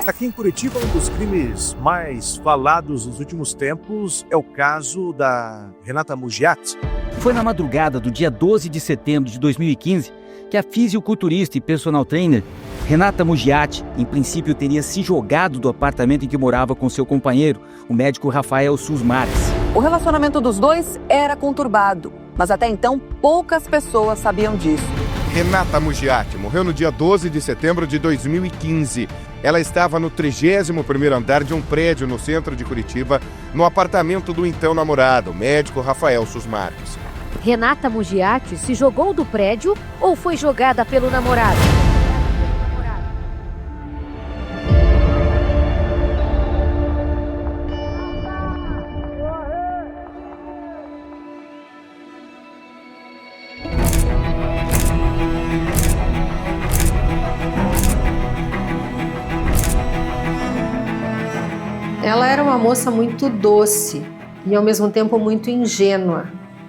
Aqui em Curitiba, um dos crimes mais falados nos últimos tempos é o caso da Renata Mugiati. Foi na madrugada do dia 12 de setembro de 2015 que a fisiculturista e personal trainer Renata Mugiati, em princípio, teria se jogado do apartamento em que morava com seu companheiro, o médico Rafael Sus Marques. O relacionamento dos dois era conturbado, mas até então poucas pessoas sabiam disso. Renata Mugiati morreu no dia 12 de setembro de 2015. Ela estava no 31º andar de um prédio no centro de Curitiba, no apartamento do então namorado, o médico Rafael Sus Marques. Renata Mugiati se jogou do prédio ou foi jogada pelo namorado? Ela era uma moça muito doce e ao mesmo tempo muito ingênua.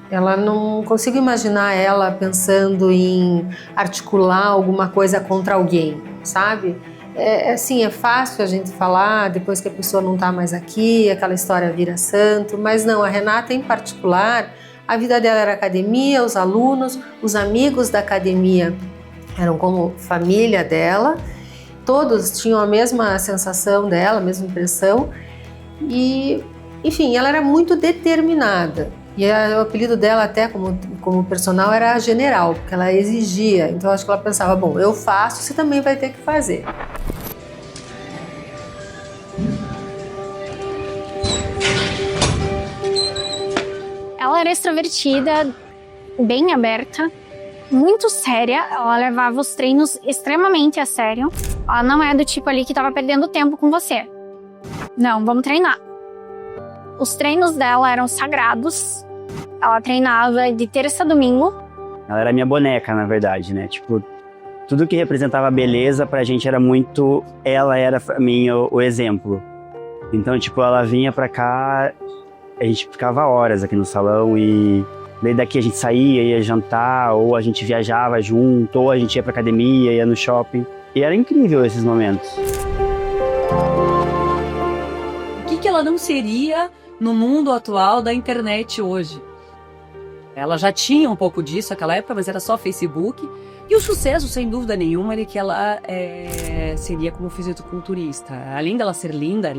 Ela não consigo imaginar ela pensando em articular alguma coisa contra alguém, sabe? É fácil a gente falar depois que a pessoa não está mais aqui, aquela história vira santo, mas não, a Renata em particular, a vida dela era academia, os alunos, os amigos da academia eram como família dela, todos tinham a mesma sensação dela, a mesma impressão e, enfim, ela era muito determinada. E o apelido dela até como personal era General, porque ela exigia. Então acho que ela pensava, bom, eu faço, você também vai ter que fazer. Ela era extrovertida, bem aberta, muito séria. Ela levava os treinos extremamente a sério. Ela não é do tipo ali que tava perdendo tempo com você. Não, vamos treinar. Os treinos dela eram sagrados. Ela treinava de terça a domingo. Ela era minha boneca, na verdade, né? Tipo, tudo que representava beleza pra gente era muito... Ela era pra mim o exemplo. Então, tipo, ela vinha pra cá, a gente ficava horas aqui no salão e... Daí daqui a gente saía, ia jantar, ou a gente viajava junto, ou a gente ia pra academia, ia no shopping. E era incrível esses momentos. O que ela não seria no mundo atual da internet hoje? Ela já tinha um pouco disso naquela época, mas era só Facebook. E o sucesso, sem dúvida nenhuma, é que ela seria como fisiculturista. Além dela ser linda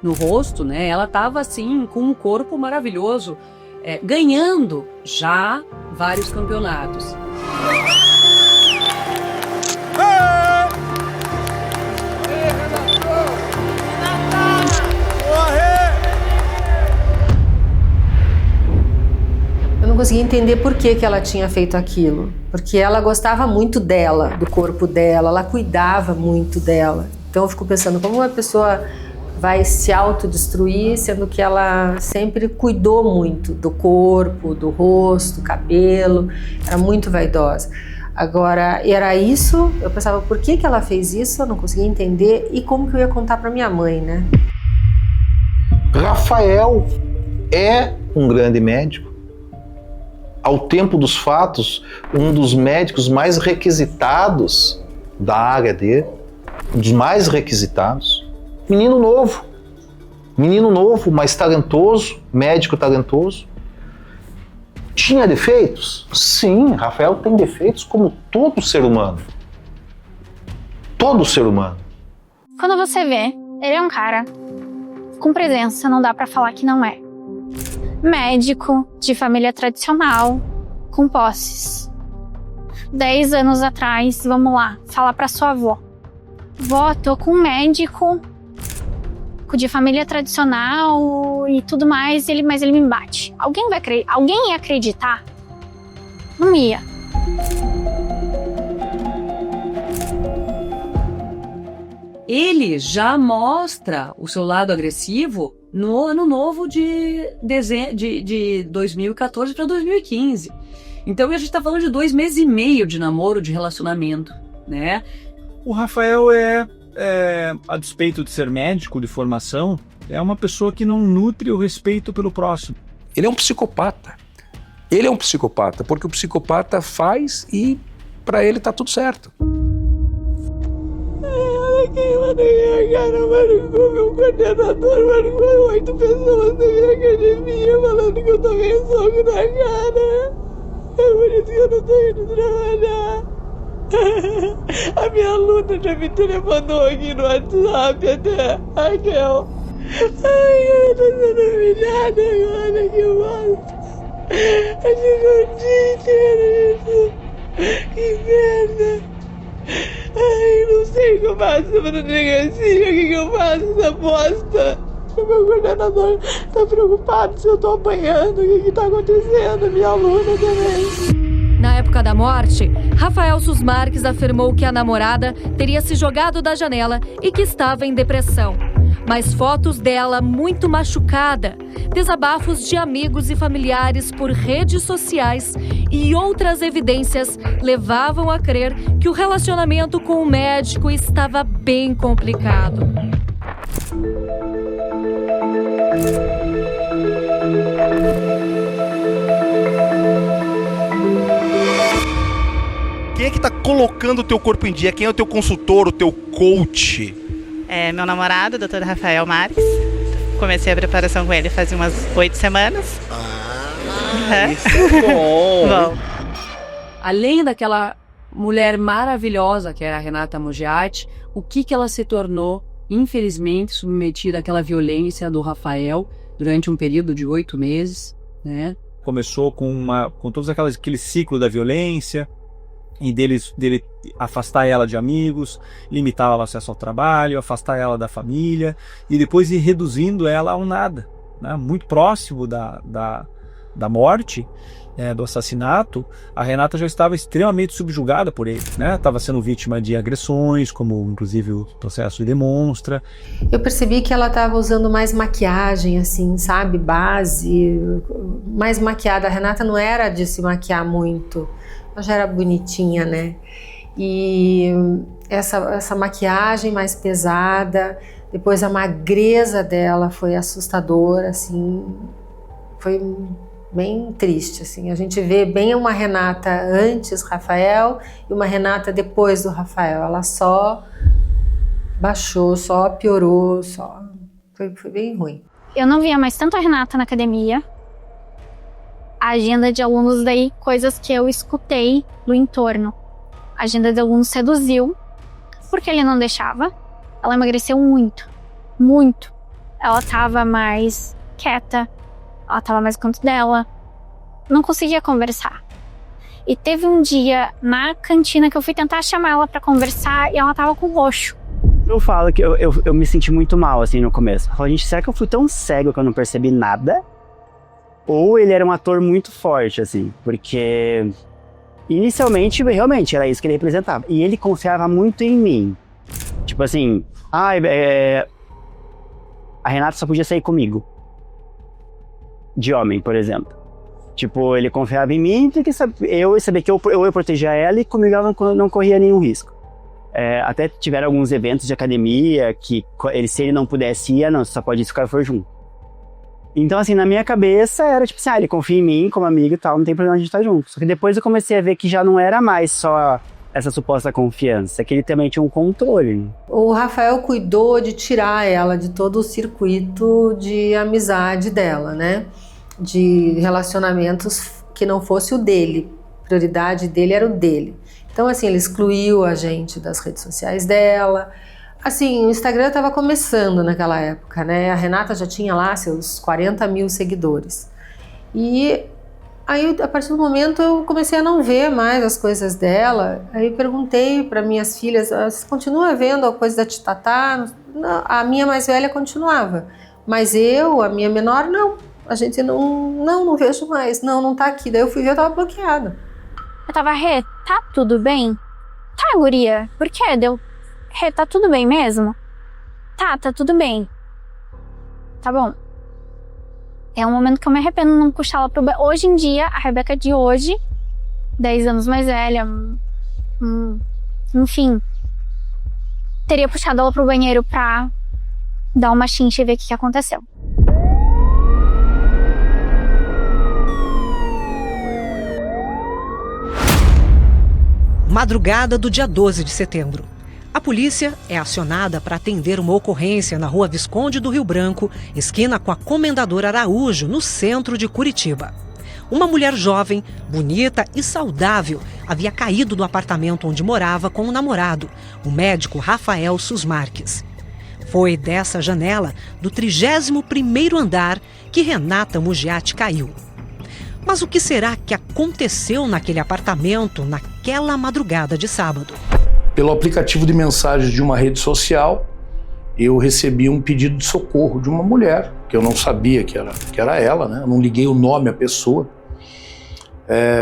no rosto, né? Ela estava assim, com um corpo maravilhoso, ganhando já vários campeonatos. Eu não conseguia entender por que ela tinha feito aquilo. Porque ela gostava muito dela, do corpo dela, ela cuidava muito dela. Então eu fico pensando, como uma pessoa vai se autodestruir, sendo que ela sempre cuidou muito do corpo, do rosto, do cabelo, era muito vaidosa. Agora, era isso, eu pensava, por que ela fez isso? Eu não conseguia entender e como que eu ia contar para minha mãe, né? Rafael é um grande médico. Ao tempo dos fatos, um dos médicos mais requisitados da área dele, um dos mais requisitados. Menino novo, mas talentoso, médico talentoso. Tinha defeitos? Sim, Rafael tem defeitos como todo ser humano. Todo ser humano. Quando você vê, ele é um cara com presença, não dá pra falar que não é. Médico, de família tradicional, com posses. 10 anos atrás, vamos lá, fala pra sua avó. Vó, tô com um médico de família tradicional e tudo mais, mas ele me bate. Alguém ia acreditar? Não ia. Ele já mostra o seu lado agressivo no ano novo de 2014 para 2015. Então a gente está falando de 2 meses e meio de namoro, de relacionamento, né? O Rafael a despeito de ser médico de formação, é uma pessoa que não nutre o respeito pelo próximo. Ele é um psicopata. Ele é um psicopata, porque o psicopata faz e para ele tá tudo certo. lá na minha cara, marcou meu coordenador, marcou 8 pessoas na minha academia falando que eu tomei um soco na cara. É por isso que eu não tô indo trabalhar. A minha aluna já me telefonou aqui no WhatsApp até, Raquel. Ai, eu tô sendo humilhada agora, que bosta. Eu tive o dia inteiro isso. Que merda. Ai, não sei o que eu faço pra delegacia, o que eu faço essa bosta. O meu coordenador tá preocupado se eu tô apanhando, o que tá acontecendo, minha aluna também. Na época da morte, Rafael Sus Marques afirmou que a namorada teria se jogado da janela e que estava em depressão. Mas fotos dela muito machucada, desabafos de amigos e familiares por redes sociais e outras evidências levavam a crer que o relacionamento com o médico estava bem complicado. Quem é que tá colocando o teu corpo em dia? Quem é o teu consultor, o teu coach? É meu namorado, o Dr. Rafael Marques. Comecei a preparação com ele faz umas 8 semanas. Isso é bom. Bom. Além daquela mulher maravilhosa que era a Renata Mugiati, o que ela se tornou, infelizmente, submetida àquela violência do Rafael durante um período de 8 meses, né? Começou com todos aquele ciclo da violência, e dele afastar ela de amigos, limitar o acesso ao trabalho, afastar ela da família, e depois ir reduzindo ela ao nada, né? Muito próximo da morte, do assassinato, a Renata já estava extremamente subjugada por ele, né? Estava sendo vítima de agressões, como inclusive o processo demonstra. Eu percebi que ela estava usando mais maquiagem, assim, sabe? Base, mais maquiada. A Renata não era de se maquiar muito. Ela já era bonitinha, né? E essa maquiagem mais pesada, depois a magreza dela foi assustadora, assim, foi bem triste, assim. A gente vê bem uma Renata antes Rafael e uma Renata depois do Rafael. Ela só baixou, só piorou, foi bem ruim. Eu não via mais tanto a Renata na academia. A agenda de alunos daí, coisas que eu escutei do entorno. A agenda de alunos reduziu, porque ele não deixava. Ela emagreceu muito, muito. Ela tava mais quieta, ela tava mais no canto dela. Não conseguia conversar. E teve um dia na cantina que eu fui tentar chamar ela pra conversar e ela tava com roxo. Eu falo que eu me senti muito mal, assim, no começo. Eu falo, gente, será que eu fui tão cego que eu não percebi nada? Ou ele era um ator muito forte, assim, porque inicialmente, realmente, era isso que ele representava. E ele confiava muito em mim. Tipo assim, a Renata só podia sair comigo. De homem, por exemplo. Tipo, ele confiava em mim, porque eu sabia que eu ia proteger ela e comigo ela não corria nenhum risco. Até tiveram alguns eventos de academia que se ele não pudesse ir, não, só pode ir se o cara for junto. Então, assim, na minha cabeça era tipo assim, ele confia em mim como amigo e tal, não tem problema de estar junto. Só que depois eu comecei a ver que já não era mais só essa suposta confiança, que ele também tinha um controle. O Rafael cuidou de tirar ela de todo o circuito de amizade dela, né? De relacionamentos que não fosse o dele. A prioridade dele era o dele. Então, assim, ele excluiu a gente das redes sociais dela. Assim, o Instagram estava começando naquela época, né? A Renata já tinha lá seus 40 mil seguidores. E aí, a partir do momento, eu comecei a não ver mais as coisas dela. Aí eu perguntei para minhas filhas, você continua vendo a coisa da Titatá? A minha mais velha continuava. Mas a minha menor, não. A gente não vejo mais. Não tá aqui. Daí eu fui ver, eu tava bloqueada. Eu tava, Rê, tá tudo bem? Tá, guria, por quê? Deu, Rê, tá tudo bem mesmo? Tá tudo bem. Tá bom. É um momento que eu me arrependo de não puxar ela pro banheiro. Hoje em dia, a Rebeca de hoje, 10 anos mais velha, enfim, teria puxado ela pro banheiro pra dar uma chincha e ver o que aconteceu. Madrugada do dia 12 de setembro. A polícia é acionada para atender uma ocorrência na Rua Visconde do Rio Branco, esquina com a Comendador Araújo, no centro de Curitiba. Uma mulher jovem, bonita e saudável havia caído do apartamento onde morava com o namorado, o médico Rafael Susmarques. Foi dessa janela, do 31º andar, que Renata Mugiati caiu. Mas o que será que aconteceu naquele apartamento naquela madrugada de sábado? Pelo aplicativo de mensagens de uma rede social, eu recebi um pedido de socorro de uma mulher, que eu não sabia que era ela, né? Eu não liguei o nome à pessoa,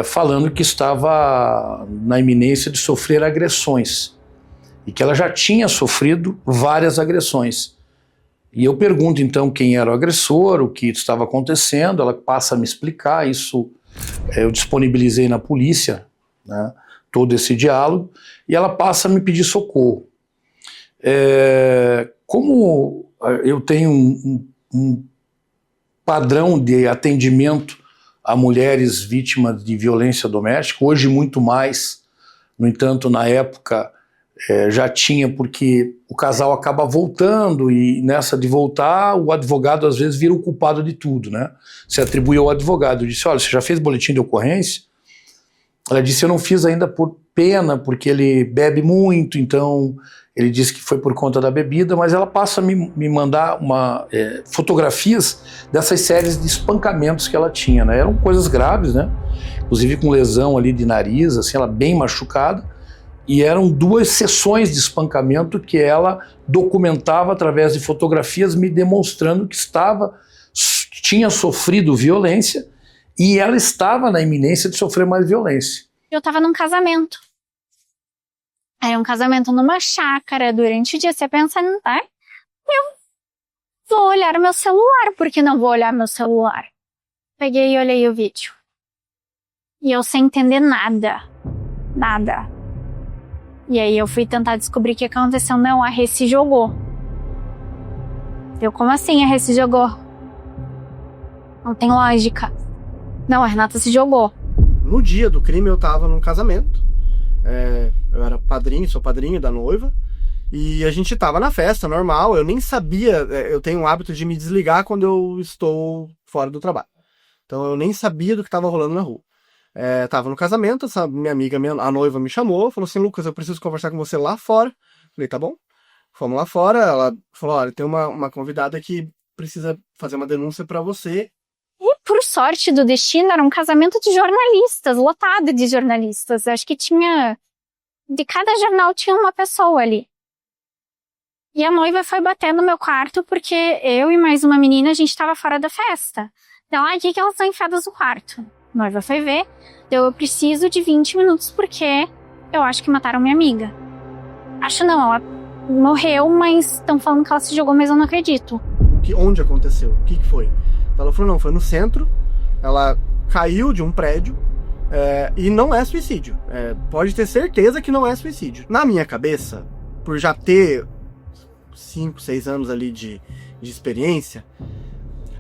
falando que estava na iminência de sofrer agressões e que ela já tinha sofrido várias agressões. E eu pergunto então quem era o agressor, o que estava acontecendo, ela passa a me explicar, isso eu disponibilizei na polícia, né? Todo esse diálogo, e ela passa a me pedir socorro. Como eu tenho um padrão de atendimento a mulheres vítimas de violência doméstica, hoje muito mais, no entanto, na época já tinha, porque o casal acaba voltando, e nessa de voltar, o advogado às vezes vira o culpado de tudo, né? Se atribui ao advogado. Eu disse, olha, você já fez boletim de ocorrência? Ela disse, eu não fiz ainda por pena, porque ele bebe muito, então ele disse que foi por conta da bebida, mas ela passa a me mandar fotografias dessas séries de espancamentos que ela tinha, né? Eram coisas graves, né? Inclusive com lesão ali de nariz, assim, ela bem machucada, e eram 2 sessões de espancamento que ela documentava através de fotografias, me demonstrando que tinha sofrido violência, e ela estava na iminência de sofrer mais violência. Eu tava num casamento. Era um casamento numa chácara. Durante o dia você pensa, tá? Eu vou olhar o meu celular. Por que não vou olhar meu celular? Peguei e olhei o vídeo. E eu sem entender nada. Nada. E aí eu fui tentar descobrir o que aconteceu. Não, a Rê se jogou. Eu, como assim a Rê se jogou? Não tem lógica. Não, a Renata se jogou. No dia do crime eu tava num casamento. Eu era sou padrinho da noiva. E a gente tava na festa, normal. Eu nem sabia, eu tenho o hábito de me desligar quando eu estou fora do trabalho. Então eu nem sabia do que tava rolando na rua. Tava no casamento, essa minha amiga, a noiva me chamou, falou assim, Lucas, eu preciso conversar com você lá fora. Falei, tá bom. Fomos lá fora, ela falou, olha, tem uma convidada que precisa fazer uma denúncia pra você. E por sorte do destino, era um casamento de jornalistas, lotado de jornalistas. Eu acho que de cada jornal tinha uma pessoa ali. E a noiva foi bater no meu quarto porque eu e mais uma menina, a gente tava fora da festa. Então, o que elas estão enfiadas no quarto? A noiva foi ver, eu preciso de 20 minutos porque eu acho que mataram minha amiga. Acho não, ela morreu, mas estão falando que ela se jogou, mas eu não acredito. Onde aconteceu? O que foi? Ela falou, não, foi no centro, ela caiu de um prédio e não é suicídio. Pode ter certeza que não é suicídio. Na minha cabeça, por já ter 5, 6 anos ali de experiência,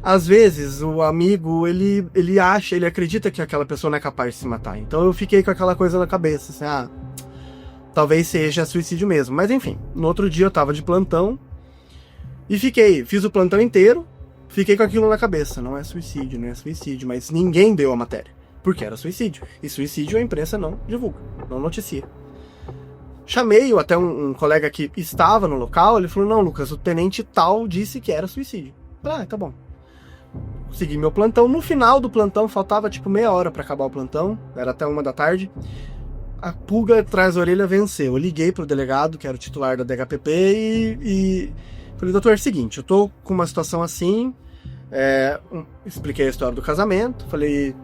às vezes o amigo, ele acredita que aquela pessoa não é capaz de se matar. Então eu fiquei com aquela coisa na cabeça, assim, talvez seja suicídio mesmo. Mas enfim, no outro dia eu tava de plantão e fiz o plantão inteiro, fiquei com aquilo na cabeça. Não é suicídio, mas ninguém deu a matéria, porque era suicídio. E suicídio a imprensa não divulga, não noticia. Chamei até um colega que estava no local, ele falou, não, Lucas, o tenente tal disse que era suicídio. Ah, tá bom. Segui meu plantão. No final do plantão, faltava tipo meia hora pra acabar o plantão, era até 1 da tarde. A pulga atrás da orelha venceu. Eu liguei pro delegado, que era o titular da DHPP, e falei, doutor, é o seguinte, eu tô com uma situação assim, expliquei a história do casamento, falei,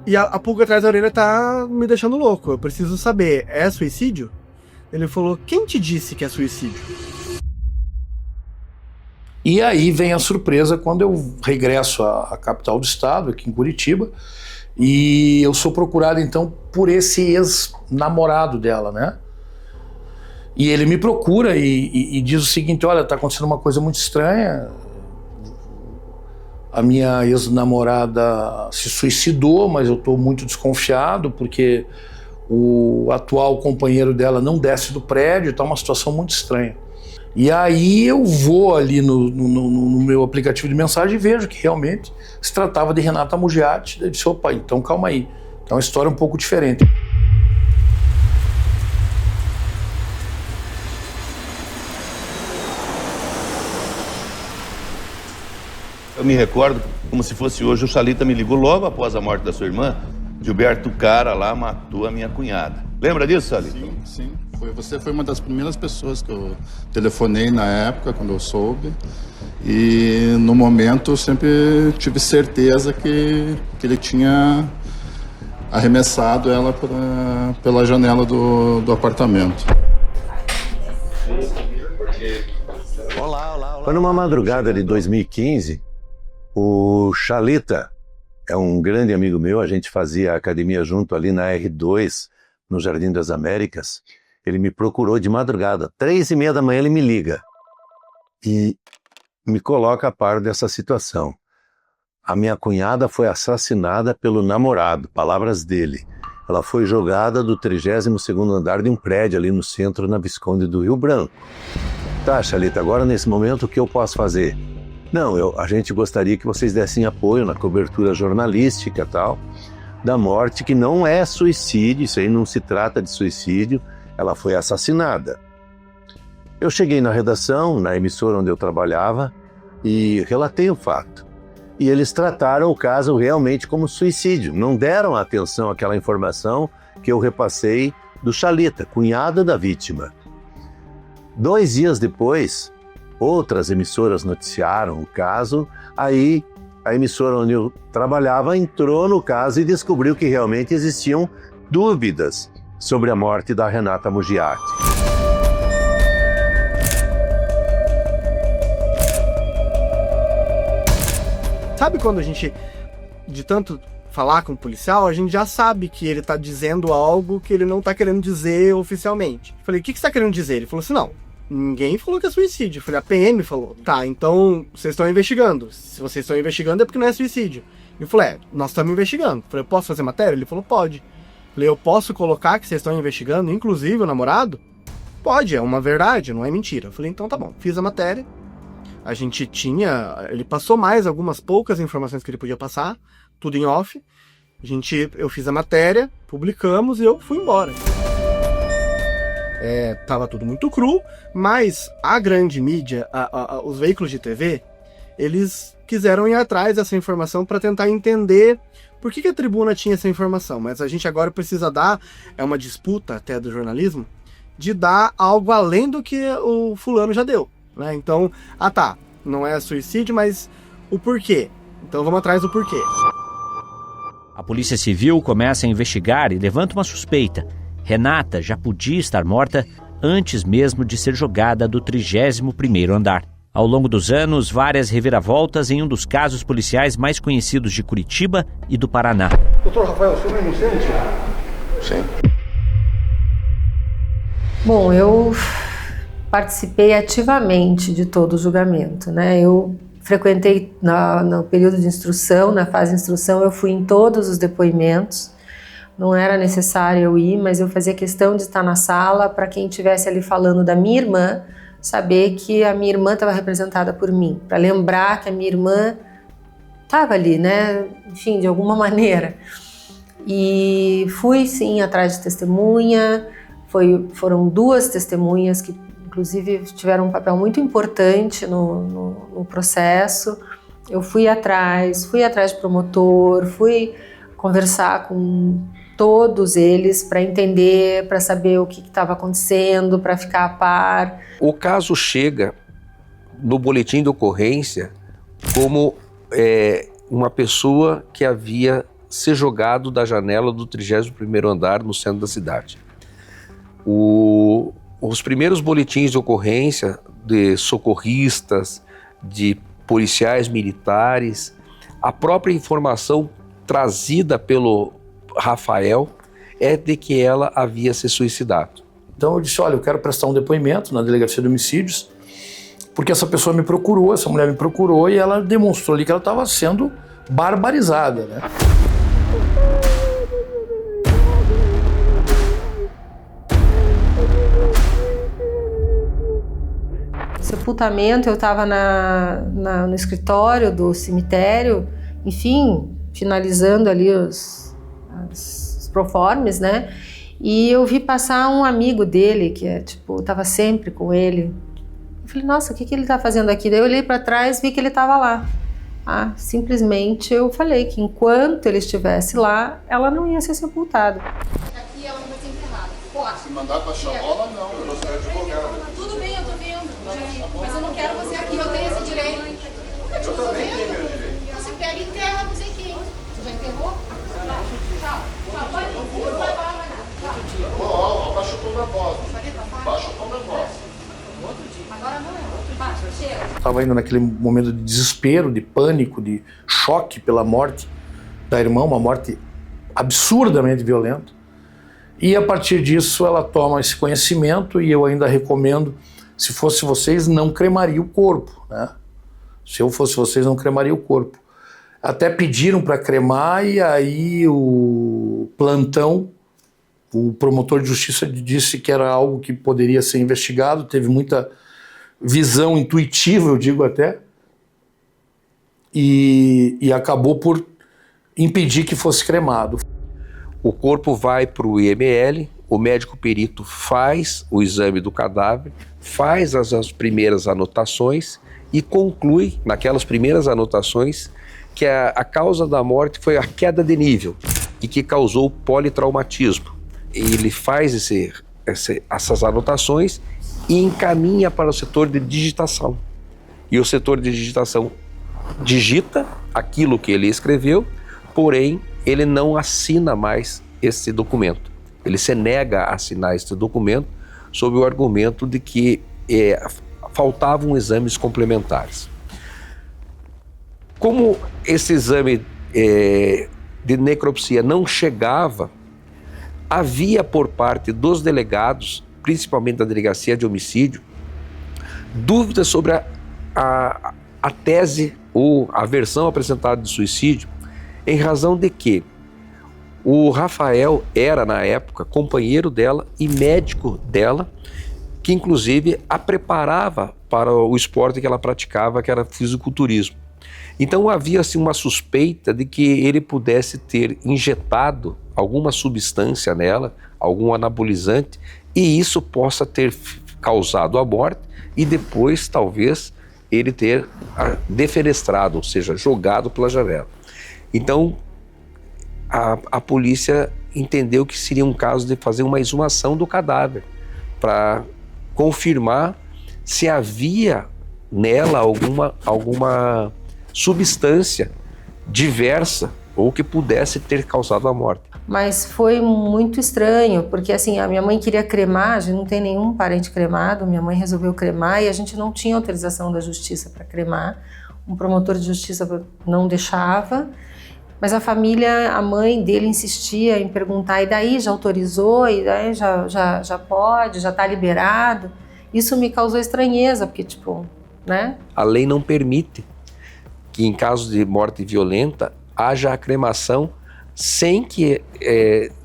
e a pulga atrás da orelha tá me deixando louco, eu preciso saber, é suicídio? Ele falou, quem te disse que é suicídio? E aí vem a surpresa quando eu regresso à capital do estado, aqui em Curitiba, e eu sou procurado então por esse ex-namorado dela, né? E ele me procura e diz o seguinte, olha, tá acontecendo uma coisa muito estranha, a minha ex-namorada se suicidou, mas eu tô muito desconfiado porque o atual companheiro dela não desce do prédio, tá uma situação muito estranha. E aí eu vou ali no meu aplicativo de mensagem e vejo que realmente se tratava de Renata Mugiati. Eu disse, opa, então calma aí, é uma história um pouco diferente. Eu me recordo como se fosse hoje, o Chalita me ligou logo após a morte da sua irmã. Gilberto Cara lá matou a minha cunhada. Lembra disso, Chalita? Sim. Você foi uma das primeiras pessoas que eu telefonei na época, quando eu soube. E no momento eu sempre tive certeza que ele tinha arremessado ela pela janela do apartamento. Foi numa madrugada de 2015, o Chalita é um grande amigo meu, a gente fazia academia junto ali na R2, no Jardim das Américas. Ele me procurou de madrugada, 3h30 da manhã ele me liga e me coloca a par dessa situação. A minha cunhada foi assassinada pelo namorado, palavras dele. Ela foi jogada do 32º andar de um prédio ali no centro, na Visconde do Rio Branco. Tá, Chalita, agora nesse momento o que eu posso fazer? Não, a gente gostaria que vocês dessem apoio na cobertura jornalística e tal, da morte, que não é suicídio, isso aí não se trata de suicídio, ela foi assassinada. Eu cheguei na redação, na emissora onde eu trabalhava, e relatei o fato. E eles trataram o caso realmente como suicídio, não deram atenção àquela informação que eu repassei do Chalita, cunhada da vítima. 2 dias depois, outras emissoras noticiaram o caso, aí a emissora onde eu trabalhava entrou no caso e descobriu que realmente existiam dúvidas sobre a morte da Renata Mugiati. Sabe quando a gente, de tanto falar com o policial, a gente já sabe que ele tá dizendo algo que ele não tá querendo dizer oficialmente. Falei, o que você tá querendo dizer? Ele falou assim, não, ninguém falou que é suicídio. Eu falei, a PM falou. Tá, então vocês estão investigando. Se vocês estão investigando é porque não é suicídio. Ele falou, nós estamos investigando. Eu falei, eu posso fazer matéria? Ele falou, pode. Eu falei, eu posso colocar que vocês estão investigando, inclusive o namorado? Pode, é uma verdade, não é mentira. Eu falei, então tá bom, fiz a matéria. A gente ele passou mais algumas poucas informações que ele podia passar, tudo em off. Eu fiz a matéria, publicamos e eu fui embora. Tava tudo muito cru, mas a grande mídia, os veículos de TV, eles quiseram ir atrás dessa informação para tentar entender por que a Tribuna tinha essa informação. Mas a gente agora precisa é uma disputa até do jornalismo, de dar algo além do que o fulano já deu. Né? Então, tá, não é suicídio, mas o porquê. Então vamos atrás do porquê. A Polícia Civil começa a investigar e levanta uma suspeita. Renata já podia estar morta antes mesmo de ser jogada do 31º andar. Ao longo dos anos, várias reviravoltas em um dos casos policiais mais conhecidos de Curitiba e do Paraná. Doutor Rafael, o senhor é inocente? Sim. Bom, eu participei ativamente de todo o julgamento, né? Eu frequentei no período de instrução, na fase de instrução, eu fui em todos os depoimentos. Não era necessário eu ir, mas eu fazia questão de estar na sala para quem estivesse ali falando da minha irmã, saber que a minha irmã estava representada por mim, para lembrar que a minha irmã estava ali, né? Enfim, de alguma maneira. E fui, sim, atrás de testemunha. Foram 2 testemunhas que, inclusive, tiveram um papel muito importante no processo. Eu fui atrás de promotor, fui conversar com todos eles para entender, para saber o que estava acontecendo, para ficar a par. O caso chega no boletim de ocorrência como uma pessoa que havia se jogado da janela do 31º andar no centro da cidade. Os primeiros boletins de ocorrência de socorristas, de policiais militares, a própria informação trazida pelo Rafael é de que ela havia se suicidado. Então eu disse, olha, eu quero prestar um depoimento na Delegacia de Homicídios, porque essa pessoa me procurou, essa mulher me procurou e ela demonstrou ali que ela estava sendo barbarizada, né? sepultamento, eu estava no escritório do cemitério, enfim, finalizando ali os proformes, né? E eu vi passar um amigo dele, que estava sempre com ele. Eu falei, nossa, o que ele está fazendo aqui? Daí eu olhei para trás, vi que ele estava lá. Simplesmente eu falei que enquanto ele estivesse lá, ela não ia ser sepultada. Aqui ela vai ser enterrada. Pode. Se mandar para a chamola, não, eu não sou advogada. Tudo bem, eu tô vendo. Mas eu não quero você aqui, eu tenho esse direito. Eu também tenho meu direito. Você pega e enterra, não sei quem. Você já enterrou? Tchau. Pode ir. Vai lá. Abaixa o tom da voz. Abaixa o tom da voz. Agora não é. Baixa, chega. Estava indo naquele momento de desespero, de pânico, de choque pela morte da irmã, uma morte absurdamente violenta. E a partir disso ela toma esse conhecimento e eu ainda recomendo, se fosse vocês, não cremaria o corpo, né? Se eu fosse vocês, não cremaria o corpo. Até pediram para cremar e aí o plantão, o promotor de justiça disse que era algo que poderia ser investigado, teve muita visão intuitiva, eu digo até, e acabou por impedir que fosse cremado. O corpo vai para o IML, o médico perito faz o exame do cadáver, faz as primeiras anotações e conclui, naquelas primeiras anotações, que a causa da morte foi a queda de nível e que causou politraumatismo. Ele faz essas anotações e encaminha para o setor de digitação. E o setor de digitação digita aquilo que ele escreveu, porém ele não assina mais esse documento. Ele se nega a assinar esse documento sob o argumento de que faltavam exames complementares. Como esse exame de necropsia não chegava, havia por parte dos delegados, principalmente da Delegacia de Homicídio, dúvidas sobre a tese ou a versão apresentada de suicídio, em razão de que o Rafael era, na época, companheiro dela e médico dela, que inclusive a preparava para o esporte que ela praticava, que era fisiculturismo. Então havia assim, uma suspeita de que ele pudesse ter injetado alguma substância nela, algum anabolizante, e isso possa ter causado a morte e depois talvez ele ter defenestrado, ou seja, jogado pela janela. Então a polícia entendeu que seria um caso de fazer uma exumação do cadáver para confirmar se havia nela alguma substância diversa ou que pudesse ter causado a morte. Mas foi muito estranho, porque assim, a minha mãe queria cremar, a gente não tem nenhum parente cremado, minha mãe resolveu cremar e a gente não tinha autorização da justiça para cremar, um promotor de justiça não deixava, mas a família, a mãe dele insistia em perguntar, e daí já autorizou, e daí já pode, já está liberado. Isso me causou estranheza, porque né? A lei não permite que em caso de morte violenta haja a cremação sem que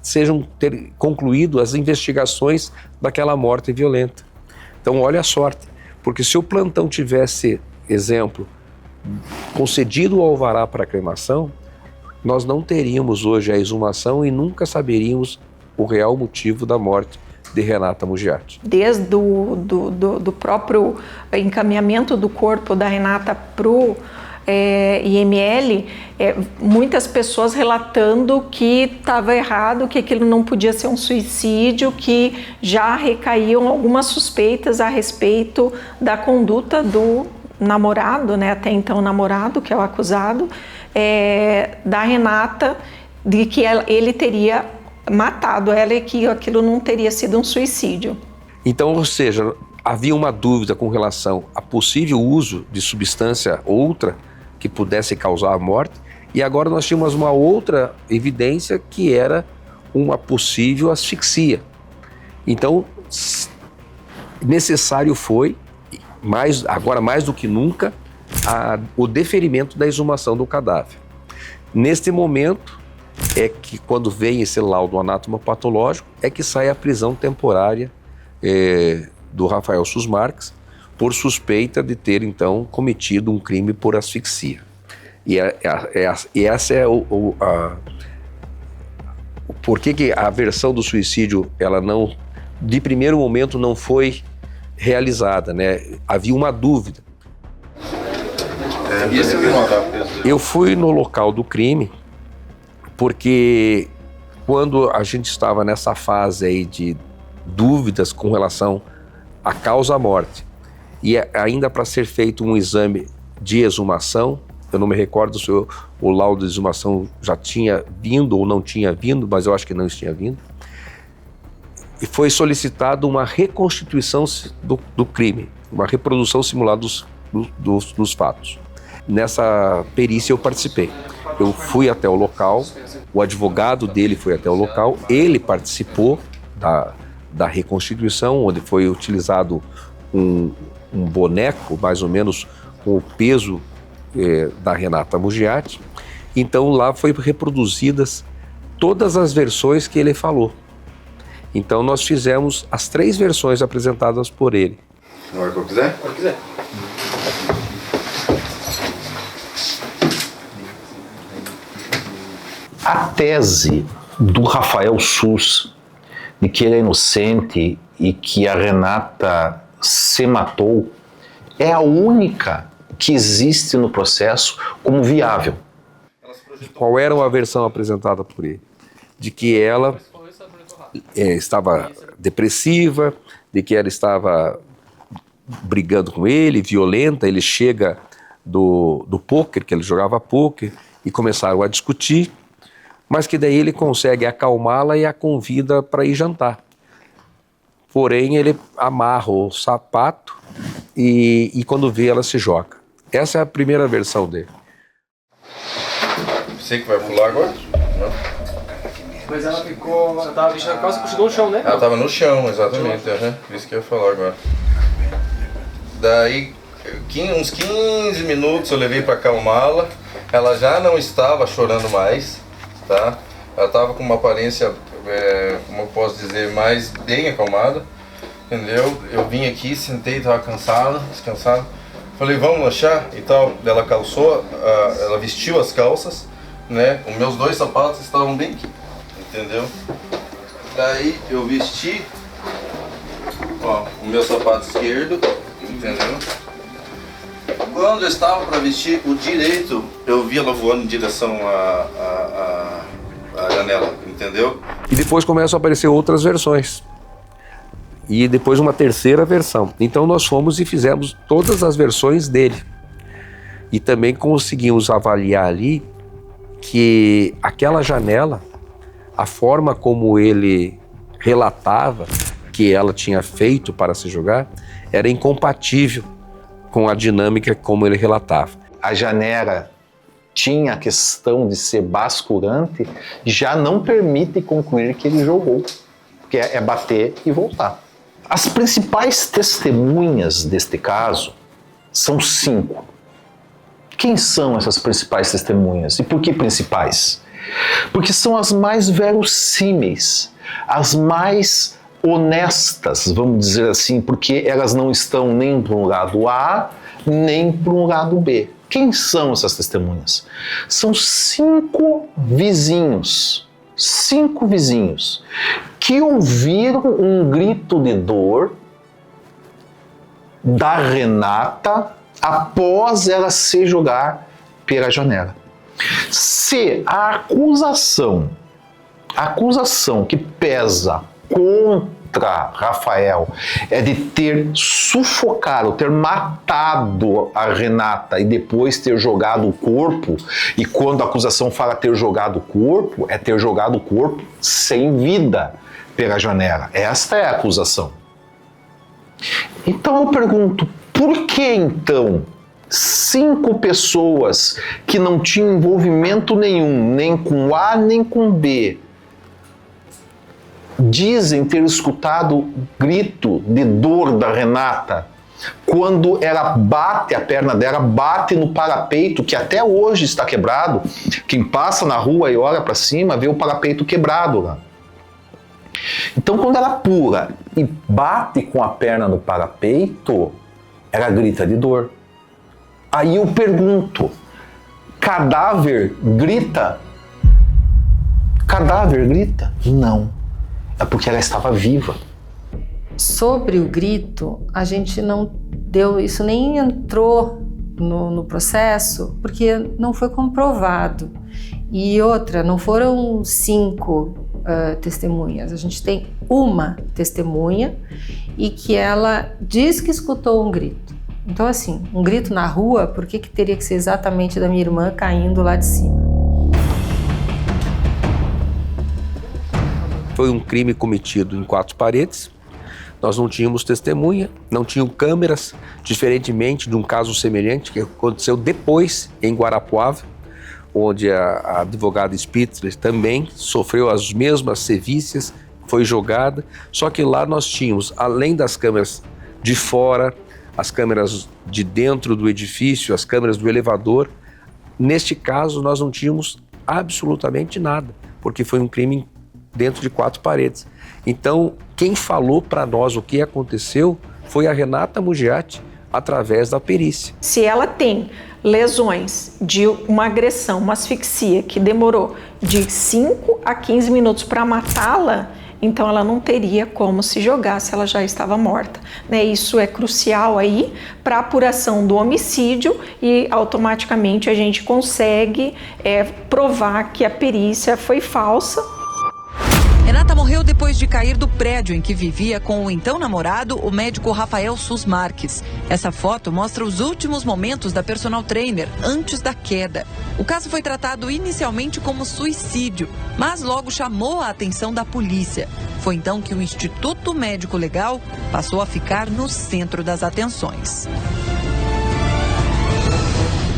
sejam concluídas as investigações daquela morte violenta. Então olha a sorte, porque se o plantão tivesse, exemplo, concedido o alvará para a cremação, nós não teríamos hoje a exumação e nunca saberíamos o real motivo da morte de Renata Mugiati. Desde do próprio encaminhamento do corpo da Renata para o IML, muitas pessoas relatando que estava errado, que aquilo não podia ser um suicídio, que já recaíam algumas suspeitas a respeito da conduta do namorado, né, até então namorado, que é o acusado, da Renata, de que ele teria matado ela e que aquilo não teria sido um suicídio. Então, ou seja, havia uma dúvida com relação a possível uso de substância outra que pudesse causar a morte, e agora nós tínhamos uma outra evidência que era uma possível asfixia. Então, necessário foi, agora mais do que nunca, o deferimento da exumação do cadáver. Neste momento, é que quando vem esse laudo anatomopatológico, é que sai a prisão temporária do Rafael Sus Marques, por suspeita de ter, então, cometido um crime por asfixia. E essa é por que a versão do suicídio, ela não, de primeiro momento, não foi realizada, né? Havia uma dúvida. Eu fui no local do crime porque quando a gente estava nessa fase aí de dúvidas com relação à causa-morte e ainda para ser feito um exame de exumação, eu não me recordo se o laudo de exumação já tinha vindo ou não tinha vindo, mas eu acho que não tinha vindo. E foi solicitado uma reconstituição do crime, uma reprodução simulada dos fatos. Nessa perícia eu participei. Eu fui até o local, o advogado dele foi até o local, ele participou da reconstituição, onde foi utilizado um boneco, mais ou menos com o peso da Renata Mugiati. Então lá foi reproduzidas todas as versões que ele falou. Então nós fizemos as 3 versões apresentadas por ele. Na hora que eu quiser? Pode quiser. A tese do Rafael Sus de que ele é inocente e que a Renata se matou é a única que existe no processo como viável. Qual era a versão apresentada por ele? De que ela estava depressiva, de que ela estava brigando com ele, violenta. Ele chega do pôquer, que ele jogava pôquer, e começaram a discutir, mas que daí ele consegue acalmá-la e a convida para ir jantar. Porém, ele amarra o sapato e quando vê, ela se joga. Essa é a primeira versão dele. Você que vai pular agora? Não. Mas ela ficou... Ela tava vestida na calça e continuou no chão, né? Ela tava no chão, exatamente. Isso que eu ia falar agora. Daí, uns 15 minutos eu levei para acalmá-la. Ela já não estava chorando mais, tá? Ela estava com uma aparência, como eu posso dizer, mais bem acalmada, entendeu? Eu vim aqui, sentei, estava cansada, descansada. Falei, vamos lanchar e tal. Ela calçou, ela vestiu as calças, né? Os meus 2 sapatos estavam bem aqui, entendeu? Daí eu vesti, ó, o meu sapato esquerdo, entendeu? Quando eu estava para vestir o direito, eu vi ela voando em direção à janela, entendeu? E depois começam a aparecer outras versões. E depois uma terceira versão. Então nós fomos e fizemos todas as versões dele. E também conseguimos avaliar ali que aquela janela, a forma como ele relatava que ela tinha feito para se jogar, era incompatível com a dinâmica como ele relatava. A janela tinha a questão de ser basculante, já não permite concluir que ele jogou, porque é bater e voltar. As principais testemunhas deste caso são 5. Quem são essas principais testemunhas? E por que principais? Porque são as mais verossímeis, as mais honestas, vamos dizer assim, porque elas não estão nem para um lado A, nem para um lado B. Quem são essas testemunhas? São 5 vizinhos. 5 vizinhos que ouviram um grito de dor da Renata após ela se jogar pela janela. Se a acusação que pesa contra Rafael é de ter sufocado, ter matado a Renata e depois ter jogado o corpo, e quando a acusação fala ter jogado o corpo, é ter jogado o corpo sem vida pela janela. Esta é a acusação. Então eu pergunto, por que então 5 pessoas que não tinham envolvimento nenhum, nem com A nem com B, dizem ter escutado grito de dor da Renata quando ela bate, a perna dela bate no parapeito, que até hoje está quebrado? Quem passa na rua e olha para cima vê o parapeito quebrado lá. Então quando ela pula e bate com a perna no parapeito, Ela grita de dor. Aí eu pergunto, cadáver grita? Cadáver grita? Não. É porque ela estava viva. Sobre o grito, a gente não deu, isso nem entrou no processo, porque não foi comprovado. E outra, não foram 5 testemunhas, a gente tem uma testemunha e que ela diz que escutou um grito. Então assim, um grito na rua, por que teria que ser exatamente da minha irmã caindo lá de cima? Foi um crime cometido em 4 paredes. Nós não tínhamos testemunha, não tinham câmeras, diferentemente de um caso semelhante que aconteceu depois em Guarapuava, onde a advogada Spitzler também sofreu as mesmas sevícias, foi jogada, só que lá nós tínhamos, além das câmeras de fora, as câmeras de dentro do edifício, as câmeras do elevador. Neste caso, nós não tínhamos absolutamente nada, porque foi um crime dentro de 4 paredes. Então, quem falou para nós o que aconteceu foi a Renata Mugiati, através da perícia. Se ela tem lesões de uma agressão, uma asfixia que demorou de 5 a 15 minutos para matá-la, então ela não teria como se jogar se ela já estava morta. Né? Isso é crucial aí para a apuração do homicídio e automaticamente a gente consegue provar que a perícia foi falsa. Renata morreu depois de cair do prédio em que vivia com o então namorado, o médico Rafael Sus Marques. Essa foto mostra os últimos momentos da personal trainer antes da queda. O caso foi tratado inicialmente como suicídio, mas logo chamou a atenção da polícia. Foi então que o Instituto Médico Legal passou a ficar no centro das atenções.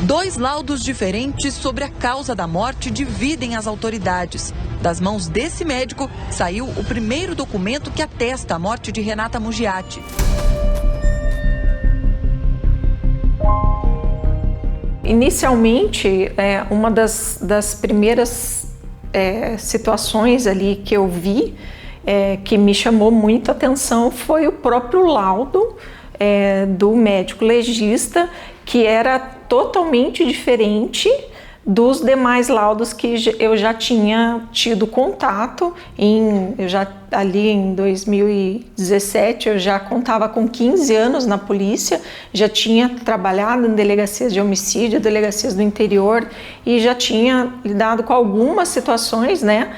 2 laudos diferentes sobre a causa da morte dividem as autoridades. Das mãos desse médico saiu o primeiro documento que atesta a morte de Renata Mugiati. Inicialmente, uma das primeiras situações ali que eu vi, que me chamou muito a atenção, foi o próprio laudo do médico legista, que era totalmente diferente dos demais laudos que eu já tinha tido contato. Ali em 2017 eu já contava com 15 anos na polícia, já tinha trabalhado em delegacias de homicídio, delegacias do interior e já tinha lidado com algumas situações, né,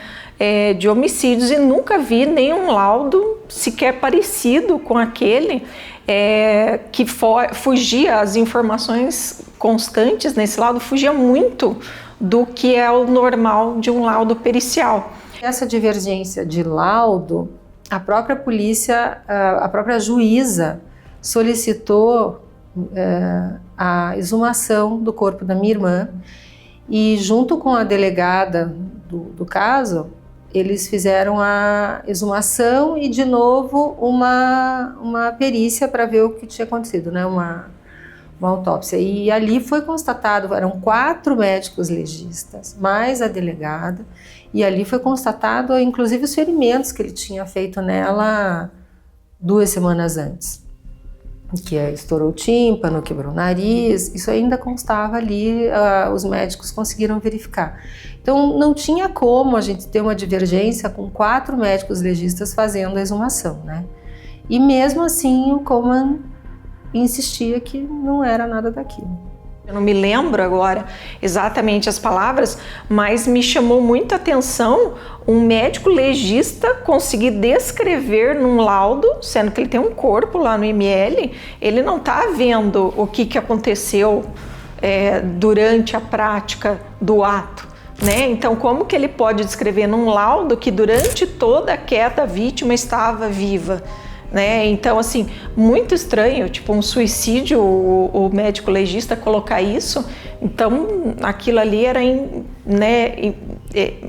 de homicídios e nunca vi nenhum laudo sequer parecido com aquele que fugia, as informações constantes nesse laudo fugia muito do que é o normal de um laudo pericial. Essa divergência de laudo, a própria polícia, a própria juíza solicitou a exumação do corpo da minha irmã e junto com a delegada do caso, eles fizeram a exumação e de novo uma perícia para ver o que tinha acontecido, né? Uma autópsia. E ali foi constatado, eram 4 médicos legistas, mais a delegada, e ali foi constatado, inclusive, os ferimentos que ele tinha feito nela 2 semanas antes. Que estourou o tímpano, quebrou o nariz, isso ainda constava ali, os médicos conseguiram verificar. Então não tinha como a gente ter uma divergência com 4 médicos legistas fazendo a exumação, né? E mesmo assim o Coleman insistia que não era nada daquilo. Eu não me lembro agora exatamente as palavras, mas me chamou muita atenção um médico legista conseguir descrever num laudo, sendo que ele tem um corpo lá no IML, ele não está vendo o que aconteceu durante a prática do ato, né? Então, como que ele pode descrever num laudo que durante toda a queda a vítima estava viva? Né? Então, assim, muito estranho, tipo um suicídio, o médico legista colocar isso. Então, aquilo ali era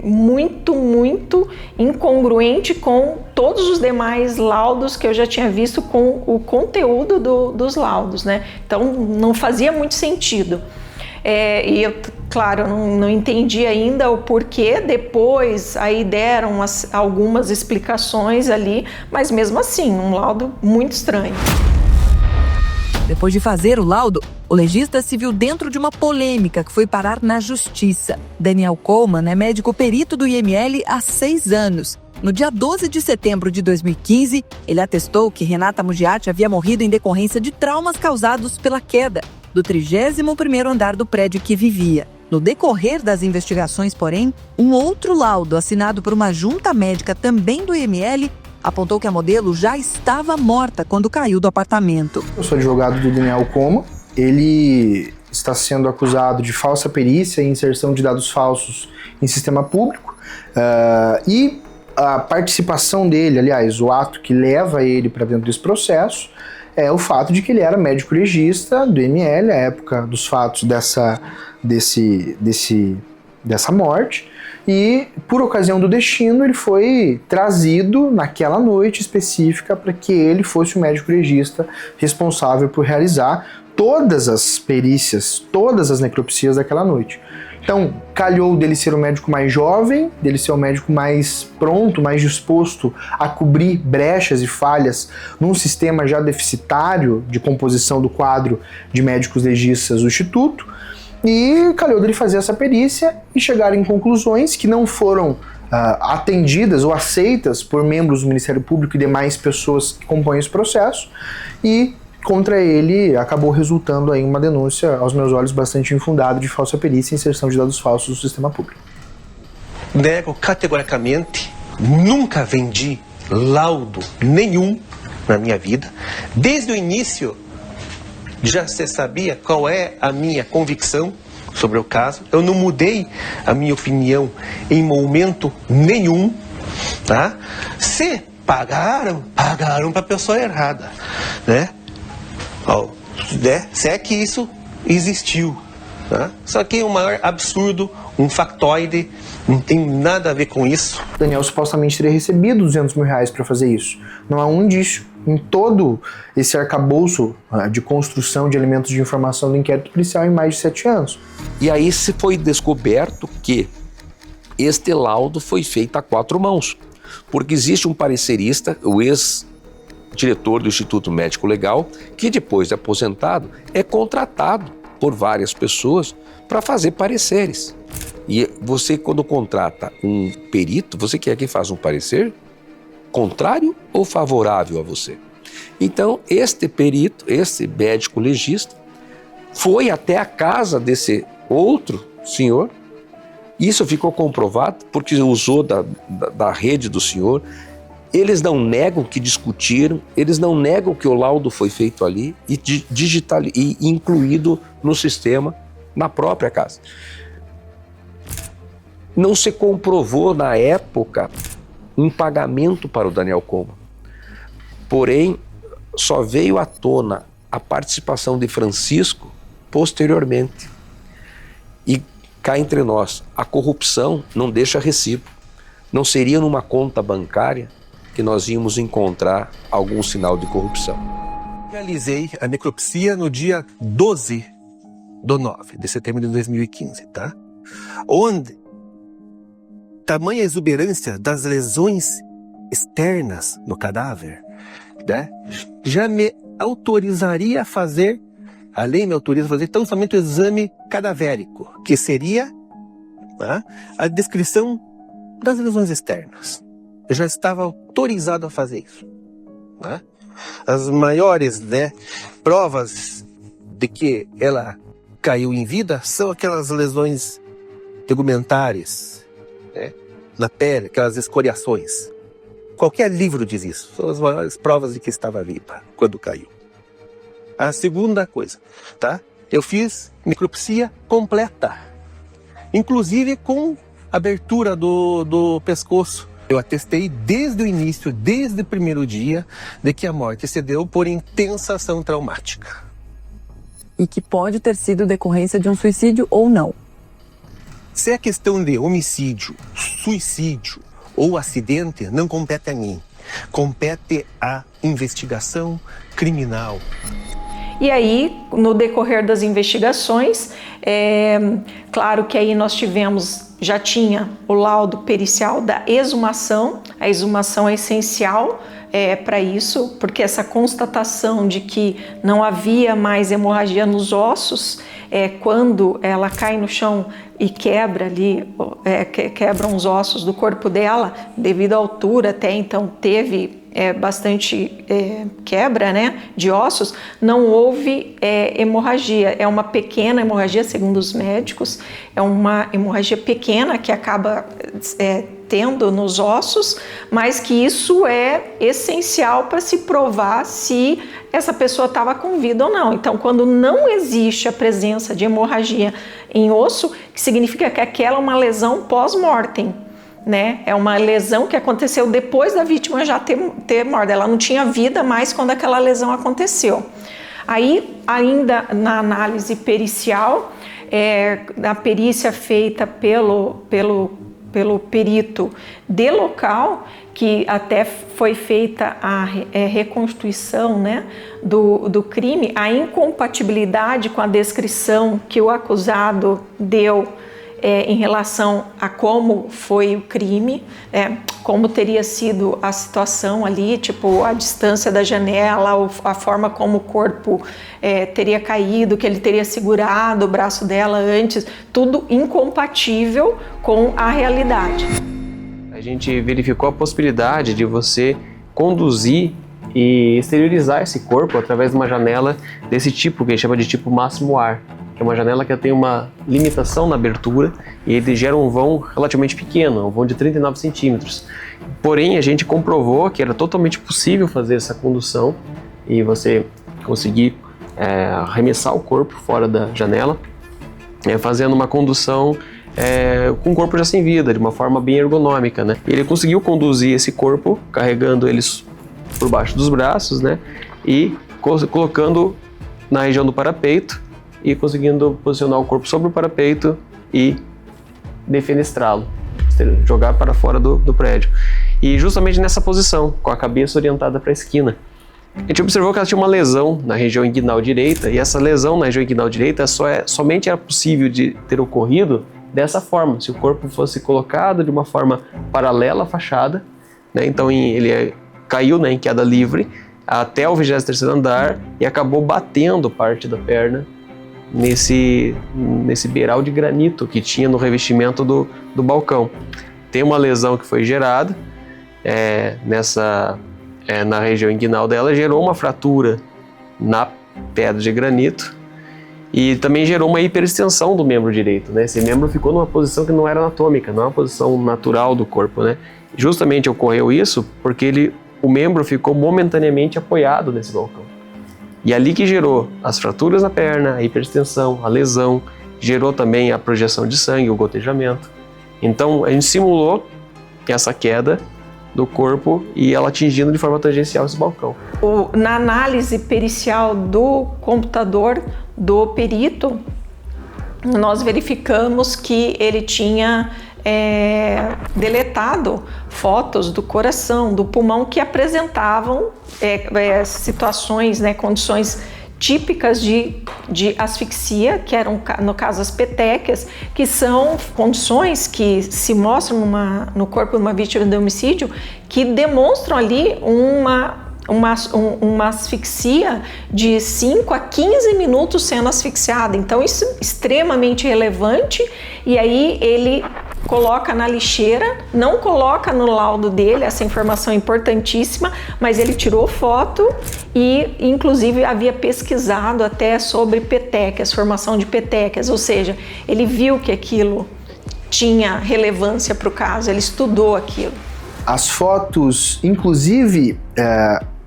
muito incongruente com todos os demais laudos que eu já tinha visto com o conteúdo dos laudos, né? Então, não fazia muito sentido. E eu, claro, não entendi ainda o porquê, depois aí deram algumas explicações ali, mas mesmo assim, um laudo muito estranho. Depois de fazer o laudo, o legista se viu dentro de uma polêmica que foi parar na justiça. Daniel Coleman é médico perito do IML há 6 anos. No dia 12 de setembro de 2015, ele atestou que Renata Mugiati havia morrido em decorrência de traumas causados pela queda do 31º andar do prédio que vivia. No decorrer das investigações, porém, um outro laudo assinado por uma junta médica também do IML apontou que a modelo já estava morta quando caiu do apartamento. Eu sou advogado do Daniel Coleman. Ele está sendo acusado de falsa perícia e inserção de dados falsos em sistema público. E a participação dele, aliás, o ato que leva ele para dentro desse processo, é o fato de que ele era médico legista do IML, à época dos fatos dessa morte. E, por ocasião do destino, ele foi trazido naquela noite específica para que ele fosse o médico legista responsável por realizar todas as perícias, todas as necropsias daquela noite. Então, calhou dele ser o médico mais jovem, dele ser o médico mais pronto, mais disposto a cobrir brechas e falhas num sistema já deficitário de composição do quadro de médicos legistas do Instituto. E calhou dele fazer essa perícia e chegar em conclusões que não foram atendidas ou aceitas por membros do Ministério Público e demais pessoas que compõem esse processo, e contra ele acabou resultando em uma denúncia, aos meus olhos, bastante infundada de falsa perícia e inserção de dados falsos no sistema público. Nego categoricamente, nunca vendi laudo nenhum na minha vida. Desde o início, já se sabia qual é a minha convicção sobre o caso. Eu não mudei a minha opinião em momento nenhum, tá? Se pagaram para a pessoa errada, né? Se é que isso existiu, tá? Só que é um maior absurdo, um factoide, não tem nada a ver com isso. Daniel supostamente teria recebido R$200 mil para fazer isso. Não há um indício em todo esse arcabouço de construção de elementos de informação do inquérito policial em mais de 7 anos. E aí se foi descoberto que este laudo foi feito a 4 mãos, porque existe um parecerista, o ex-diretor do Instituto Médico Legal, que depois de aposentado é contratado por várias pessoas para fazer pareceres. E você, quando contrata um perito, você quer que faça um parecer contrário ou favorável a você? Então, este perito, este médico legista, foi até a casa desse outro senhor. Isso ficou comprovado porque usou da rede do senhor. Eles não negam que discutiram, eles não negam que o laudo foi feito ali e e incluído no sistema na própria casa. Não se comprovou na época um pagamento para o Daniel Coleman. Porém, só veio à tona a participação de Francisco posteriormente. E cá entre nós, a corrupção não deixa recibo. Não seria numa conta bancária que nós íamos encontrar algum sinal de corrupção. Realizei a necropsia no dia 12 de setembro de 2015, tá? Onde tamanha exuberância das lesões externas no cadáver, né, já me autorizaria a fazer, a lei me autoriza a fazer tão somente o exame cadavérico, que seria, né, a descrição das lesões externas. Eu já estava autorizado a fazer isso, né? As maiores, né, provas de que ela caiu em vida são aquelas lesões tegumentares, né, na pele, aquelas escoriações. Qualquer livro diz isso. São as maiores provas de que estava viva quando caiu. A segunda coisa, tá? Eu fiz necropsia completa, inclusive com abertura do pescoço. Eu atestei desde o início, desde o primeiro dia, de que a morte se deu por intensa ação traumática. E que pode ter sido decorrência de um suicídio ou não. Se é questão de homicídio, suicídio ou acidente, não compete a mim. Compete à investigação criminal. E aí, no decorrer das investigações, claro que aí nós já tinha o laudo pericial da exumação. A exumação é essencial para isso, porque essa constatação de que não havia mais hemorragia nos ossos, quando ela cai no chão e quebra ali, quebram os ossos do corpo dela, devido à altura, até então teve bastante quebra, né, de ossos, não houve hemorragia. É uma pequena hemorragia, segundo os médicos, é uma hemorragia pequena que acaba tendo nos ossos, mas que isso é essencial para se provar se essa pessoa estava com vida ou não. Então, quando não existe a presença de hemorragia em osso, que significa que aquela é uma lesão pós-mortem, né? É uma lesão que aconteceu depois da vítima já ter morto. Ela não tinha vida mais quando aquela lesão aconteceu. Aí, ainda na análise pericial, a perícia feita pelo perito de local, que até foi feita a reconstituição, né, do crime, a incompatibilidade com a descrição que o acusado deu em relação a como foi o crime, como teria sido a situação ali, tipo a distância da janela, a forma como o corpo teria caído, que ele teria segurado o braço dela antes, tudo incompatível com a realidade. A gente verificou a possibilidade de você conduzir e exteriorizar esse corpo através de uma janela desse tipo, que a gente chama de tipo máximo ar, que é uma janela que tem uma limitação na abertura e ele gera um vão relativamente pequeno, um vão de 39 centímetros. Porém, a gente comprovou que era totalmente possível fazer essa condução e você conseguir arremessar o corpo fora da janela, fazendo uma condução com o corpo já sem vida, de uma forma bem ergonômica, né? E ele conseguiu conduzir esse corpo, carregando eles por baixo dos braços, né? E colocando na região do parapeito e conseguindo posicionar o corpo sobre o parapeito e defenestrá-lo, jogar para fora do prédio. E justamente nessa posição, com a cabeça orientada para a esquina. A gente observou que ela tinha uma lesão na região inguinal direita, e essa lesão na região inguinal direita somente era possível de ter ocorrido dessa forma, se o corpo fosse colocado de uma forma paralela à fachada, né? Então ele caiu, né, em queda livre até o 23º andar e acabou batendo parte da perna nesse beiral de granito que tinha no revestimento do balcão. Tem uma lesão que foi gerada na região inguinal dela, gerou uma fratura na pedra de granito e também gerou uma hiperextensão do membro direito, né? Esse membro ficou numa posição que não era anatômica, não é uma posição natural do corpo, né? Justamente ocorreu isso porque o membro ficou momentaneamente apoiado nesse balcão. E ali que gerou as fraturas na perna, a hiperextensão, a lesão, gerou também a projeção de sangue, o gotejamento. Então a gente simulou essa queda do corpo e ela atingindo de forma tangencial esse balcão. Na análise pericial do computador do perito, nós verificamos que ele tinha deletado fotos do coração, do pulmão que apresentavam situações, né, condições típicas de asfixia, que eram, no caso, as petequias, que são condições que se mostram no corpo de uma vítima de homicídio, que demonstram ali uma asfixia de 5 a 15 minutos sendo asfixiada. Então isso é extremamente relevante, e aí ele coloca na lixeira, não coloca no laudo dele, essa informação é importantíssima, mas ele tirou foto e inclusive havia pesquisado até sobre petequias, formação de petequias, ou seja, ele viu que aquilo tinha relevância para o caso, ele estudou aquilo. As fotos, inclusive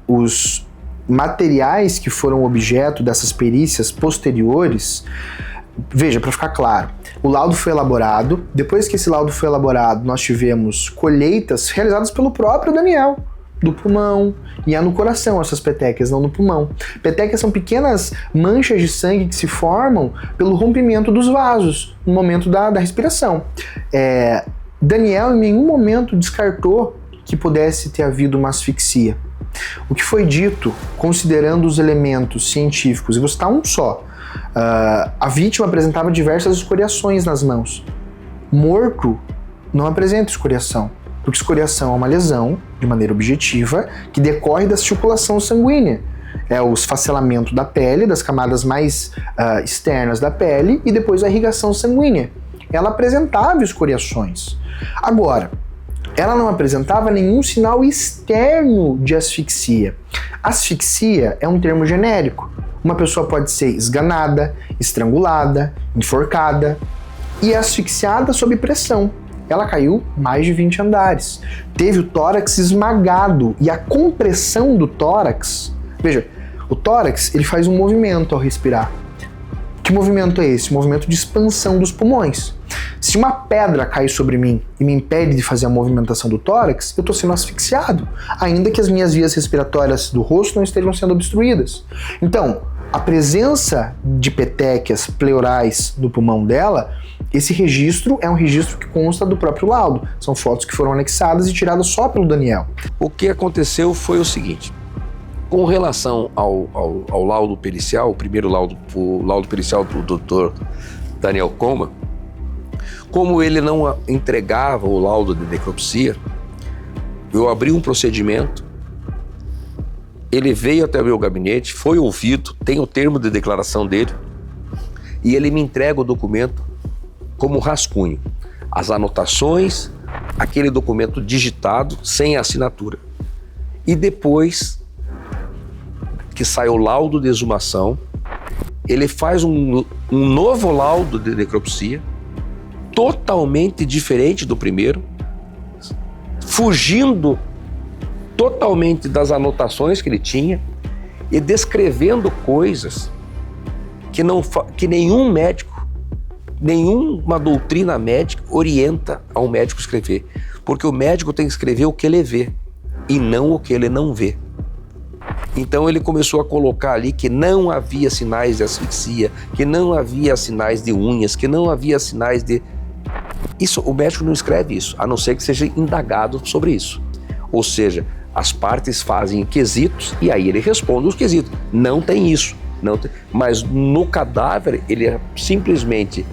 os materiais que foram objeto dessas perícias posteriores, veja, para ficar claro, o laudo foi elaborado, depois que esse laudo foi elaborado, nós tivemos colheitas realizadas pelo próprio Daniel, do pulmão, e no coração essas petequias, não no pulmão. Petequias são pequenas manchas de sangue que se formam pelo rompimento dos vasos no momento da respiração. Daniel em nenhum momento descartou que pudesse ter havido uma asfixia. O que foi dito, considerando os elementos científicos, eu vou citar um só, a vítima apresentava diversas escoriações nas mãos. Morto não apresenta escoriação, porque escoriação é uma lesão, de maneira objetiva, que decorre da circulação sanguínea. É o esfacelamento da pele, das camadas mais externas da pele, e depois a irrigação sanguínea. Ela apresentava escoriações. Agora, ela não apresentava nenhum sinal externo de asfixia. Asfixia é um termo genérico. Uma pessoa pode ser esganada, estrangulada, enforcada e asfixiada sob pressão. Ela caiu mais de 20 andares. Teve o tórax esmagado e a compressão do tórax... Veja, o tórax ele faz um movimento ao respirar. Que movimento é esse? Movimento de expansão dos pulmões. Se uma pedra cai sobre mim e me impede de fazer a movimentação do tórax, eu estou sendo asfixiado, ainda que as minhas vias respiratórias do rosto não estejam sendo obstruídas. Então, a presença de petequias pleurais no pulmão dela, esse registro é um registro que consta do próprio laudo. São fotos que foram anexadas e tiradas só pelo Daniel. O que aconteceu foi o seguinte: com relação ao laudo pericial, o primeiro laudo, o laudo pericial do Dr. Daniel Coleman, como ele não entregava o laudo de necropsia, eu abri um procedimento, ele veio até o meu gabinete, foi ouvido, tem o termo de declaração dele, e ele me entrega o documento como rascunho. As anotações, aquele documento digitado, sem assinatura. E depois que sai o laudo de exumação, ele faz um novo laudo de necropsia, totalmente diferente do primeiro, fugindo totalmente das anotações que ele tinha e descrevendo coisas que nenhum médico, nenhuma doutrina médica orienta ao médico escrever, porque o médico tem que escrever o que ele vê e não o que ele não vê. Então ele começou a colocar ali que não havia sinais de asfixia, que não havia sinais de unhas, que não havia sinais de... Isso, o médico não escreve isso, a não ser que seja indagado sobre isso. Ou seja, as partes fazem quesitos e aí ele responde os quesitos. Não tem isso. Não tem... Mas no cadáver, ele simplesmente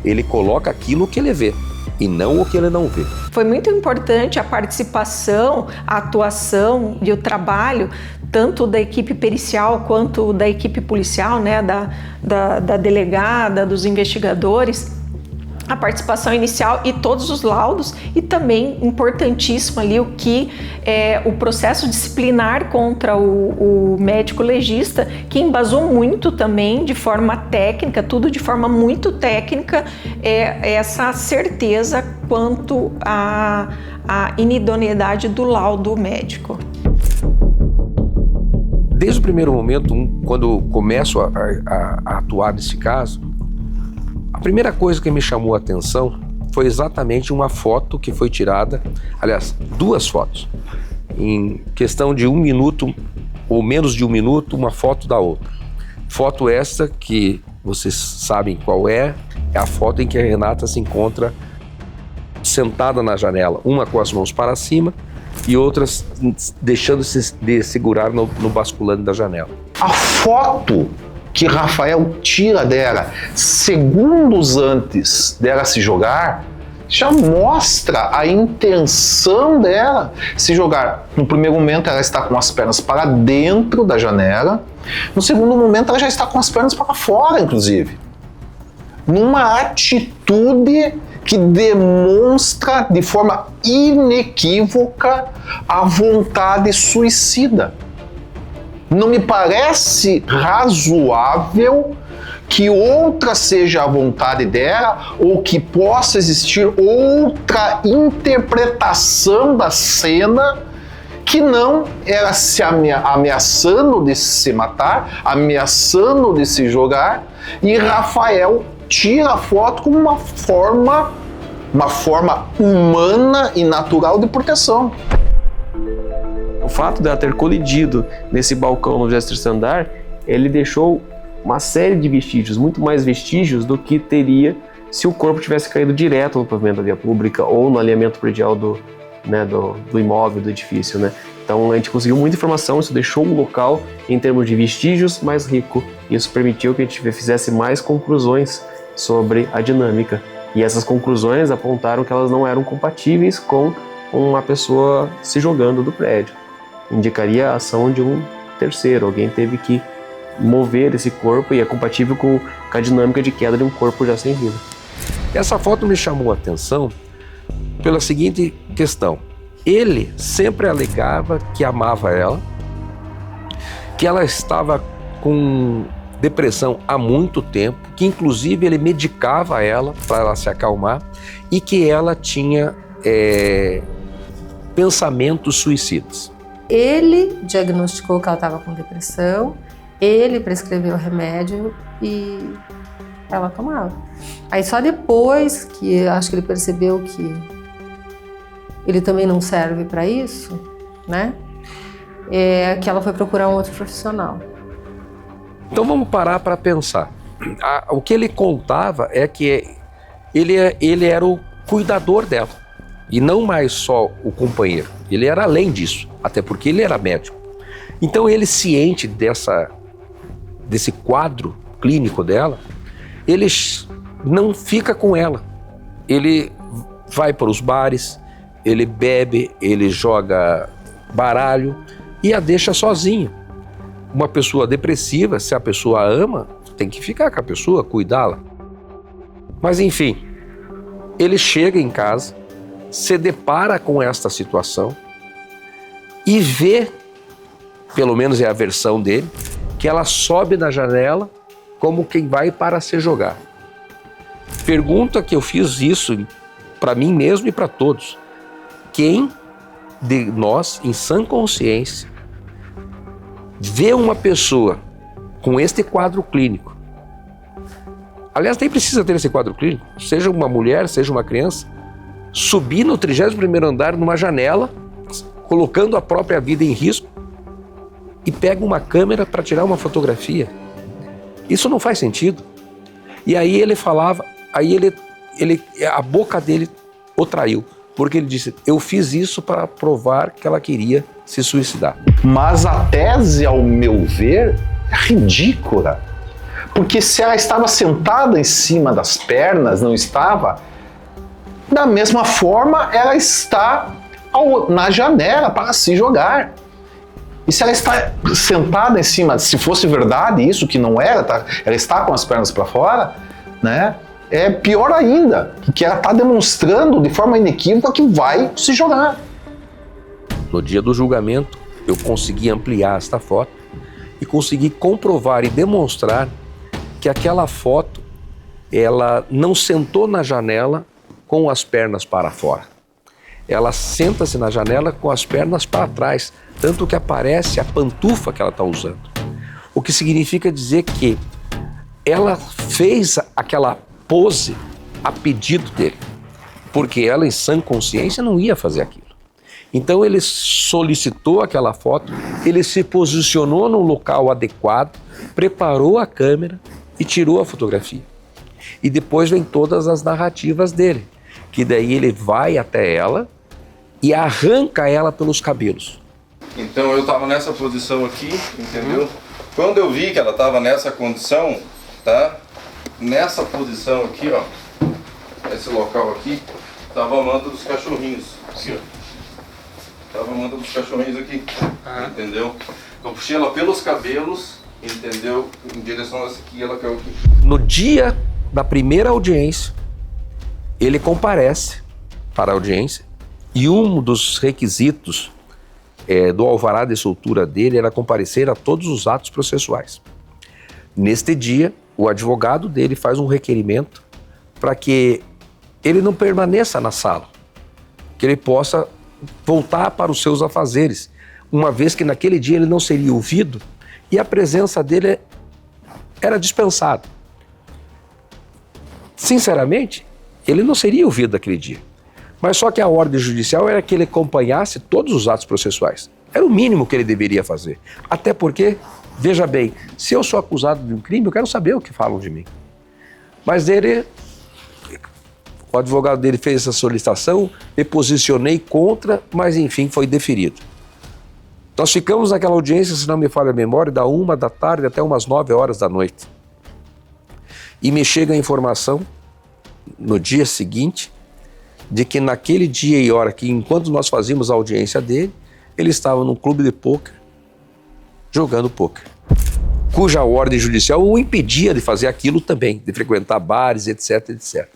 ele coloca aquilo que ele vê e não o que ele não vê. Foi muito importante a participação, a atuação e o trabalho tanto da equipe pericial quanto da equipe policial, né, da delegada, dos investigadores, a participação inicial e todos os laudos, e também importantíssimo ali o que é o processo disciplinar contra o médico legista, que embasou muito também de forma técnica, tudo de forma muito técnica, essa certeza quanto à inidoneidade do laudo médico. Desde o primeiro momento, quando começo a atuar nesse caso, a primeira coisa que me chamou a atenção foi exatamente uma foto que foi tirada, aliás, duas fotos, em questão de 1 minuto ou menos de 1 minuto, uma foto da outra. Foto essa que vocês sabem qual é a foto em que a Renata se encontra sentada na janela, uma com as mãos para cima e outras deixando-se de segurar no basculante da janela. A foto que Rafael tira dela segundos antes dela se jogar já mostra a intenção dela se jogar. No primeiro momento ela está com as pernas para dentro da janela, no segundo momento ela já está com as pernas para fora, inclusive. Numa atitude que demonstra de forma inequívoca a vontade suicida. Não me parece razoável que outra seja a vontade dela ou que possa existir outra interpretação da cena que não ela se ameaçando de se matar, ameaçando de se jogar, e Rafael tira a foto como uma forma humana e natural de proteção. O fato de ela ter colidido nesse balcão no 23º andar, ele deixou uma série de vestígios, muito mais vestígios do que teria se o corpo tivesse caído direto no pavimento da via pública ou no alinhamento predial do imóvel, do edifício, né? Então a gente conseguiu muita informação, isso deixou o local, em termos de vestígios, mais rico. Isso permitiu que a gente fizesse mais conclusões sobre a dinâmica. E essas conclusões apontaram que elas não eram compatíveis com com uma pessoa se jogando do prédio. Indicaria a ação de um terceiro, alguém teve que mover esse corpo e é compatível com a dinâmica de queda de um corpo já sem vida. Essa foto me chamou a atenção pela seguinte questão. Ele sempre alegava que amava ela, que ela estava com depressão há muito tempo, que inclusive ele medicava ela para ela se acalmar e que ela tinha pensamentos suicidas. Ele diagnosticou que ela estava com depressão, ele prescreveu o remédio e ela tomava. Aí só depois que acho que ele percebeu que ele também não serve para isso, né? Que ela foi procurar um outro profissional. Então vamos parar para pensar. O que ele contava é que ele era o cuidador dela e não mais só o companheiro. Ele era além disso, até porque ele era médico. Então ele, ciente desse quadro clínico dela, ele não fica com ela. Ele vai para os bares, ele bebe, ele joga baralho e a deixa sozinha. Uma pessoa depressiva, se a pessoa ama, tem que ficar com a pessoa, cuidá-la. Mas enfim, ele chega em casa, se depara com esta situação e vê, pelo menos é a versão dele, que ela sobe na janela como quem vai para se jogar. Pergunta que eu fiz isso para mim mesmo e para todos. Quem de nós, em sã consciência, vê uma pessoa com este quadro clínico? Aliás, nem precisa ter esse quadro clínico, seja uma mulher, seja uma criança, subir no 31º andar numa janela, colocando a própria vida em risco, e pega uma câmera para tirar uma fotografia. Isso não faz sentido. E aí ele falava, a boca dele o traiu, porque ele disse, eu fiz isso para provar que ela queria se suicidar. Mas a tese, ao meu ver, é ridícula. Porque se ela estava sentada em cima das pernas, não estava, da mesma forma ela está na janela para se jogar. E se ela está sentada em cima, se fosse verdade isso, que não era, ela está com as pernas para fora, né? É pior ainda, porque ela está demonstrando de forma inequívoca que vai se jogar. No dia do julgamento, eu consegui ampliar esta foto e consegui comprovar e demonstrar que aquela foto, ela não sentou na janela com as pernas para fora. Ela senta-se na janela com as pernas para trás, tanto que aparece a pantufa que ela está usando. O que significa dizer que ela fez aquela pose a pedido dele, porque ela, em sã consciência, não ia fazer aquilo. Então ele solicitou aquela foto, ele se posicionou no local adequado, preparou a câmera e tirou a fotografia. E depois vem todas as narrativas dele, que daí ele vai até ela e arranca ela pelos cabelos. Então eu estava nessa posição aqui, entendeu? Quando eu vi que ela estava nessa condição, tá? Nessa posição aqui, ó, esse local aqui, tava a manta dos cachorrinhos. Aqui, ó. Tava a manta dos cachorrinhos aqui, entendeu? Eu puxei ela pelos cabelos, entendeu? Em direção a essa aqui, ela caiu aqui. No dia da primeira audiência, ele comparece para a audiência e um dos requisitos do alvará de soltura dele era comparecer a todos os atos processuais. Neste dia, o advogado dele faz um requerimento para que ele não permaneça na sala, que ele possa voltar para os seus afazeres, uma vez que naquele dia ele não seria ouvido e a presença dele era dispensada. Sinceramente, ele não seria ouvido naquele dia. Mas só que a ordem judicial era que ele acompanhasse todos os atos processuais. Era o mínimo que ele deveria fazer. Até porque, veja bem, se eu sou acusado de um crime, eu quero saber o que falam de mim. Mas o advogado dele fez essa solicitação, me posicionei contra, mas enfim, foi deferido. Nós ficamos naquela audiência, se não me falha a memória, da 1 da tarde até umas 9 horas da noite. E me chega a informação, no dia seguinte, de que naquele dia e hora que, enquanto nós fazíamos a audiência dele, ele estava num clube de pôquer, jogando pôquer, cuja ordem judicial o impedia de fazer aquilo também, de frequentar bares, etc, etc.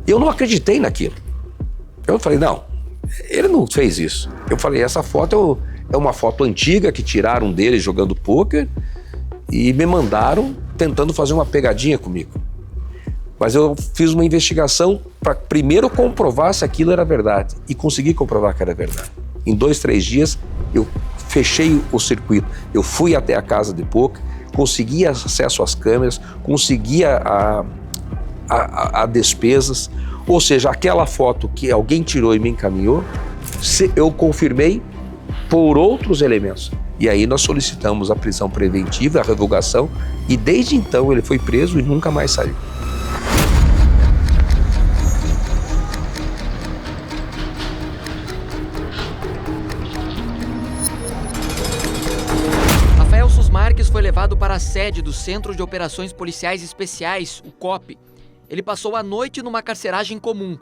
Eu não acreditei naquilo. Eu falei, não, ele não fez isso. Eu falei, essa foto é uma foto antiga que tiraram dele jogando pôquer e me mandaram tentando fazer uma pegadinha comigo. Mas eu fiz uma investigação para primeiro comprovar se aquilo era verdade. E consegui comprovar que era verdade. Em 2, 3 dias, eu fechei o circuito. Eu fui até a casa de pôquer, consegui acesso às câmeras, consegui a despesas. Ou seja, aquela foto que alguém tirou e me encaminhou, eu confirmei por outros elementos. E aí nós solicitamos a prisão preventiva, a revogação, e desde então ele foi preso e nunca mais saiu. Rafael Sus Marques foi levado para a sede do Centro de Operações Policiais Especiais, o COP. Ele passou a noite numa carceragem comum.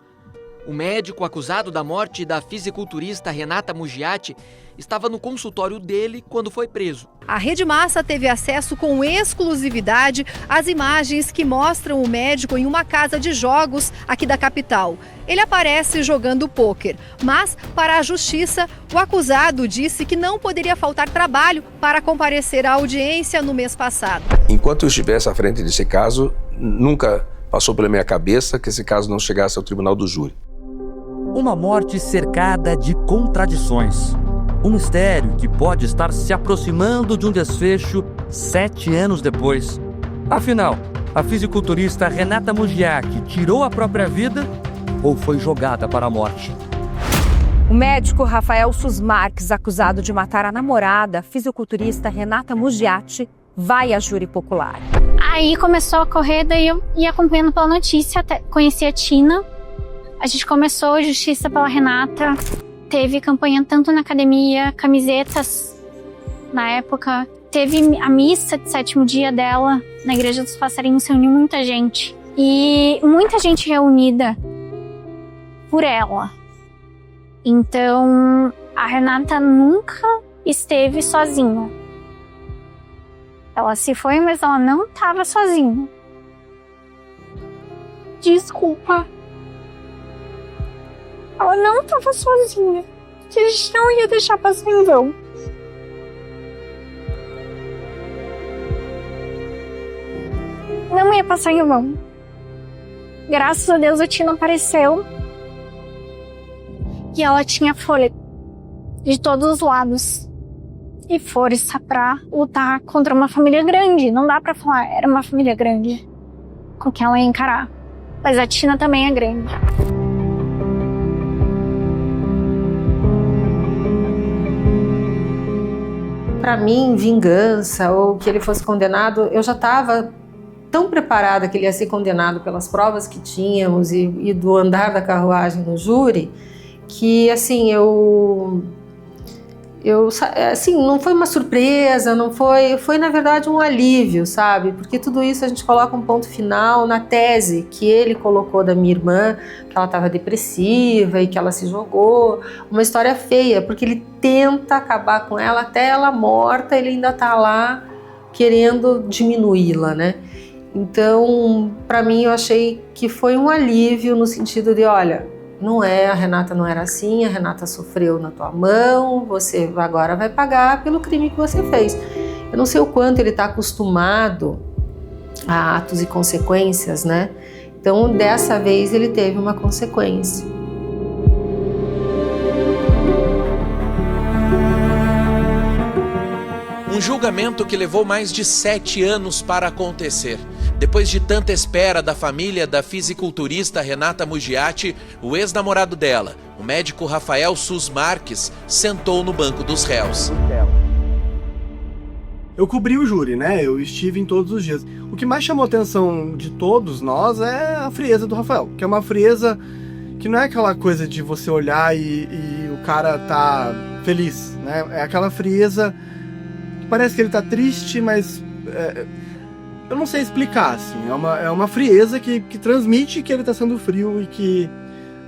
O médico acusado da morte da fisiculturista Renata Mugiati estava no consultório dele quando foi preso. A Rede Massa teve acesso com exclusividade às imagens que mostram o médico em uma casa de jogos aqui da capital. Ele aparece jogando pôquer, mas, para a justiça, o acusado disse que não poderia faltar trabalho para comparecer à audiência no mês passado. Enquanto eu estivesse à frente desse caso, nunca passou pela minha cabeça que esse caso não chegasse ao tribunal do júri. Uma morte cercada de contradições. Um mistério que pode estar se aproximando de um desfecho 7 anos depois. Afinal, a fisiculturista Renata Mugiati tirou a própria vida ou foi jogada para a morte? O médico Rafael Sus Marques, acusado de matar a namorada, a fisiculturista Renata Mugiati, vai a júri popular. Aí começou a correr, daí eu ia acompanhando pela notícia, até conheci a Tina. A gente começou a justiça pela Renata, teve campanha tanto na academia, camisetas na época. Teve a missa de 7º dia dela na Igreja dos Passarinhos, se reuniu muita gente. E muita gente reunida por ela. Então, a Renata nunca esteve sozinha. Ela se foi, mas ela não estava sozinha. Desculpa. Ela não estava sozinha. Que a gente não ia deixar passar em vão. Não ia passar em vão. Graças a Deus a Tina apareceu. E ela tinha fôlego de todos os lados. E força pra lutar contra uma família grande. Não dá pra falar, era uma família grande com que ela ia encarar. Mas a Tina também é grande. Para mim, vingança ou que ele fosse condenado, eu já estava tão preparada que ele ia ser condenado pelas provas que tínhamos e do andar da carruagem no júri, que assim, assim, não foi uma surpresa, não foi na verdade um alívio, sabe? Porque tudo isso a gente coloca um ponto final na tese que ele colocou da minha irmã, que ela estava depressiva e que ela se jogou, uma história feia, porque ele tenta acabar com ela até ela morta, ele ainda tá lá querendo diminuí-la, né? Então, para mim, eu achei que foi um alívio no sentido de, olha, a Renata não era assim, a Renata sofreu na tua mão, você agora vai pagar pelo crime que você fez. Eu não sei o quanto ele está acostumado a atos e consequências, né? Então, dessa vez, ele teve uma consequência. Um julgamento que levou mais de 7 anos para acontecer. Depois de tanta espera da família da fisiculturista Renata Mugiati, o ex-namorado dela, o médico Rafael Sus Marques, sentou no banco dos réus. Eu cobri o júri, né? Eu estive em todos os dias. O que mais chamou a atenção de todos nós é a frieza do Rafael, que é uma frieza que não é aquela coisa de você olhar e o cara tá feliz, né? É aquela frieza que parece que ele tá triste, mas Eu não sei explicar, assim. É uma frieza que transmite que ele está sendo frio e que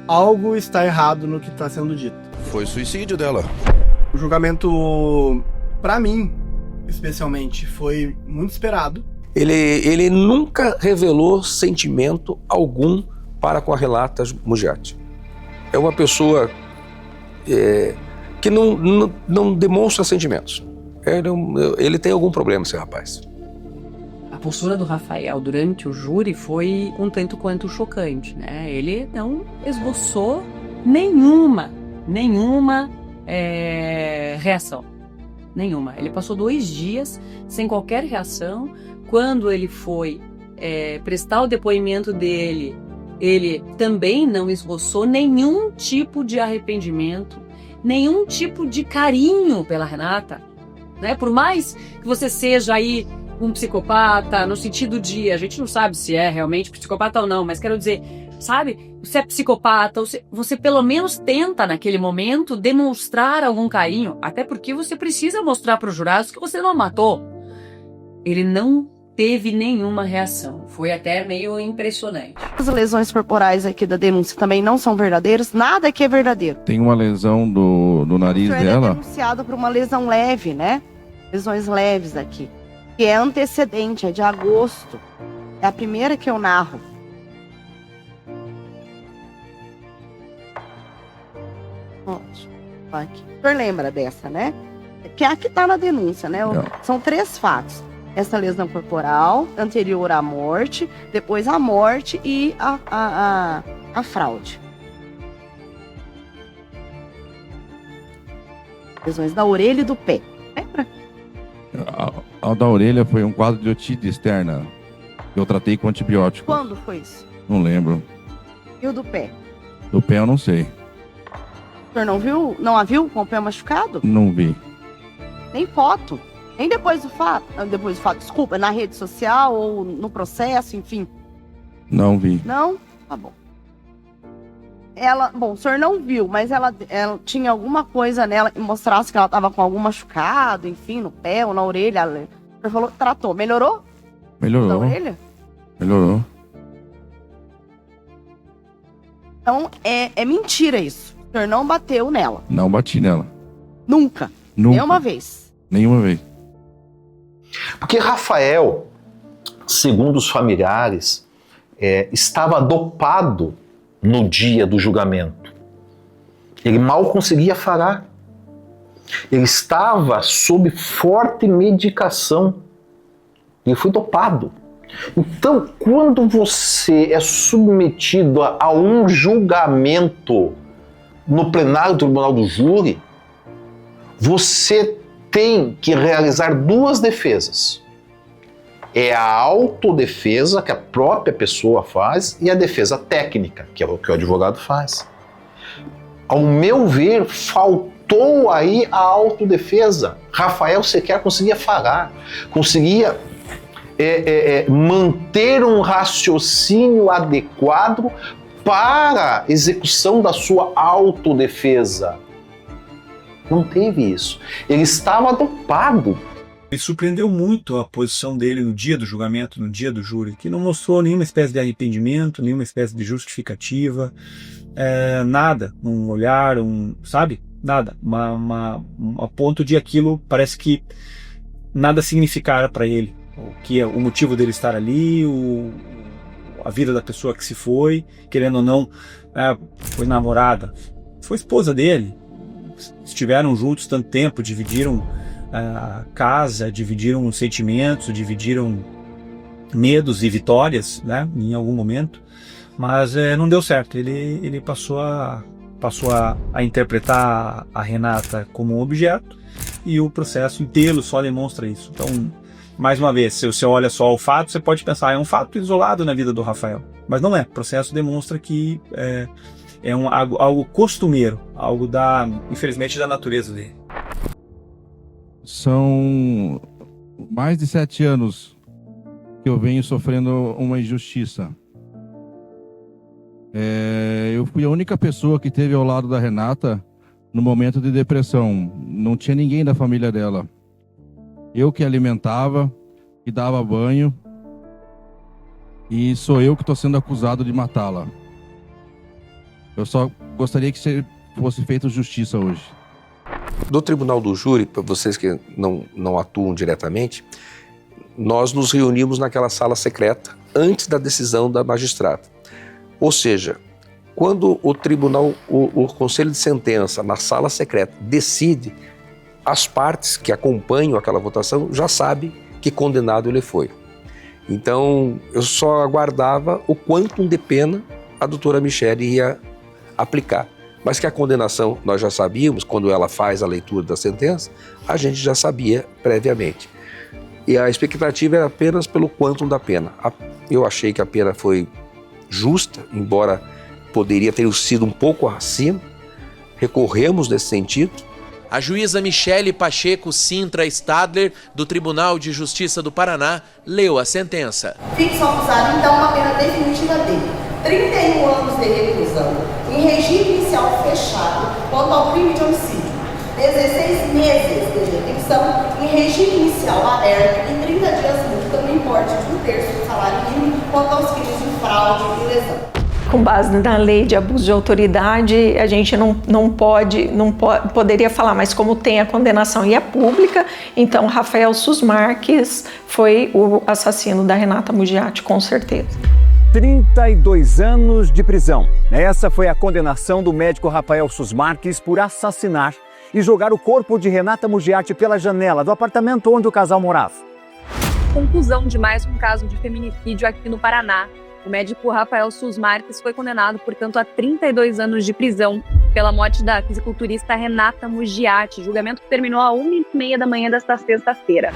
algo está errado no que está sendo dito. Foi suicídio dela. O julgamento, para mim, especialmente, foi muito esperado. Ele nunca revelou sentimento algum para com a Renata Mugiati. É uma pessoa que não demonstra sentimentos. Ele tem algum problema, esse rapaz. A postura do Rafael durante o júri foi um tanto quanto chocante, né? Ele não esboçou nenhuma reação. Nenhuma. Ele passou 2 dias sem qualquer reação. Quando ele foi prestar o depoimento dele, ele também não esboçou nenhum tipo de arrependimento, nenhum tipo de carinho pela Renata, né? Por mais que você seja aí um psicopata, no sentido de, a gente não sabe se é realmente psicopata ou não, mas quero dizer, sabe, você é psicopata, você pelo menos tenta naquele momento demonstrar algum carinho, até porque você precisa mostrar para os jurados que você não matou. Ele não teve nenhuma reação, foi até meio impressionante. As lesões corporais aqui da denúncia também não são verdadeiras, nada aqui é verdadeiro. Tem uma lesão do nariz dela. É denunciado por uma lesão leve, né? Lesões leves aqui. Que é antecedente, é de agosto. É a primeira que eu narro. Aqui. O senhor lembra dessa, né? Que é a que está na denúncia, né? São 3 fatos. Essa lesão corporal, anterior à morte, depois a morte e a fraude. Lesões da orelha e do pé. Lembra? A da orelha foi um quadro de otite externa. Eu tratei com antibiótico. Quando foi isso? Não lembro. E o do pé? Do pé eu não sei. O senhor não viu? Não a viu com o pé machucado? Não vi. Nem foto. Nem depois do fato. Depois do fato, desculpa, na rede social ou no processo, enfim. Não vi. Não? Tá bom. Bom, o senhor não viu, mas ela tinha alguma coisa nela que mostrasse que ela estava com algum machucado, enfim, no pé ou na orelha. O senhor falou que tratou. Melhorou? Melhorou. Da orelha? Melhorou. Então, é mentira isso. O senhor não bateu nela. Não bati nela. Nunca. Nenhuma vez. Nenhuma vez. Porque Rafael, segundo os familiares, estava dopado no dia do julgamento. Ele mal conseguia falar. Ele estava sob forte medicação. Ele foi dopado. Então, quando você é submetido a um julgamento no plenário do tribunal do júri, você tem que realizar 2 defesas. É a autodefesa, que a própria pessoa faz, e a defesa técnica, que é o que o advogado faz. Ao meu ver, faltou aí a autodefesa. Rafael sequer conseguia falar, conseguia manter um raciocínio adequado para a execução da sua autodefesa. Não teve isso. Ele estava dopado. Me surpreendeu muito a posição dele no dia do julgamento, no dia do júri, que não mostrou nenhuma espécie de arrependimento, nenhuma espécie de justificativa, nada, um olhar, sabe? Nada. A ponto de aquilo parece que nada significara para ele. O motivo dele estar ali, a vida da pessoa que se foi, querendo ou não, foi namorada, foi esposa dele. Estiveram juntos tanto tempo, dividiram a casa, dividiram sentimentos, dividiram medos e vitórias, né, em algum momento, mas não deu certo. Ele passou a interpretar a Renata como um objeto, e o processo inteiro só demonstra isso. Então, mais uma vez, se você olha só o fato, você pode pensar, é um fato isolado na vida do Rafael, mas não é. O processo demonstra que algo costumeiro, algo infelizmente, da natureza dele. São mais de 7 anos que eu venho sofrendo uma injustiça. Eu fui a única pessoa que esteve ao lado da Renata no momento de depressão. Não tinha ninguém da família dela. Eu que alimentava, que dava banho, e sou eu que estou sendo acusado de matá-la. Eu só gostaria que fosse feita justiça hoje. Do Tribunal do Júri, para vocês que não atuam diretamente, nós nos reunimos naquela sala secreta antes da decisão da magistrada. Ou seja, quando o tribunal, o conselho de sentença, na sala secreta, decide, as partes que acompanham aquela votação já sabem que condenado ele foi. Então, eu só aguardava o quantum de pena a doutora Michele ia aplicar. Mas que a condenação nós já sabíamos, quando ela faz a leitura da sentença, a gente já sabia previamente. E a expectativa era apenas pelo quantum da pena. Eu achei que a pena foi justa, embora poderia ter sido um pouco acima. Recorremos nesse sentido. A juíza Michele Pacheco Sintra Stadler, do Tribunal de Justiça do Paraná, leu a sentença. Fixa ao acusado, então, uma pena definitiva dele. 31 anos de reclusão, em regime inicial fechado, quanto ao crime de homicídio. 16 meses de detenção, em regime inicial aberto, e 30 dias multa no importe de 1/3 do salário mínimo, quanto aos crimes de fraude e lesão. Com base na lei de abuso de autoridade, a gente não poderia falar, mas como tem a condenação e é pública, então Rafael Sus Marques foi o assassino da Renata Mugiati, com certeza. 32 anos de prisão. Essa foi a condenação do médico Rafael Sus Marques por assassinar e jogar o corpo de Renata Mugiati pela janela do apartamento onde o casal morava. Conclusão de mais um caso de feminicídio aqui no Paraná. O médico Rafael Sus Marques foi condenado, portanto, a 32 anos de prisão pela morte da fisiculturista Renata Mugiati. Julgamento que terminou às 1h30 da manhã desta sexta-feira.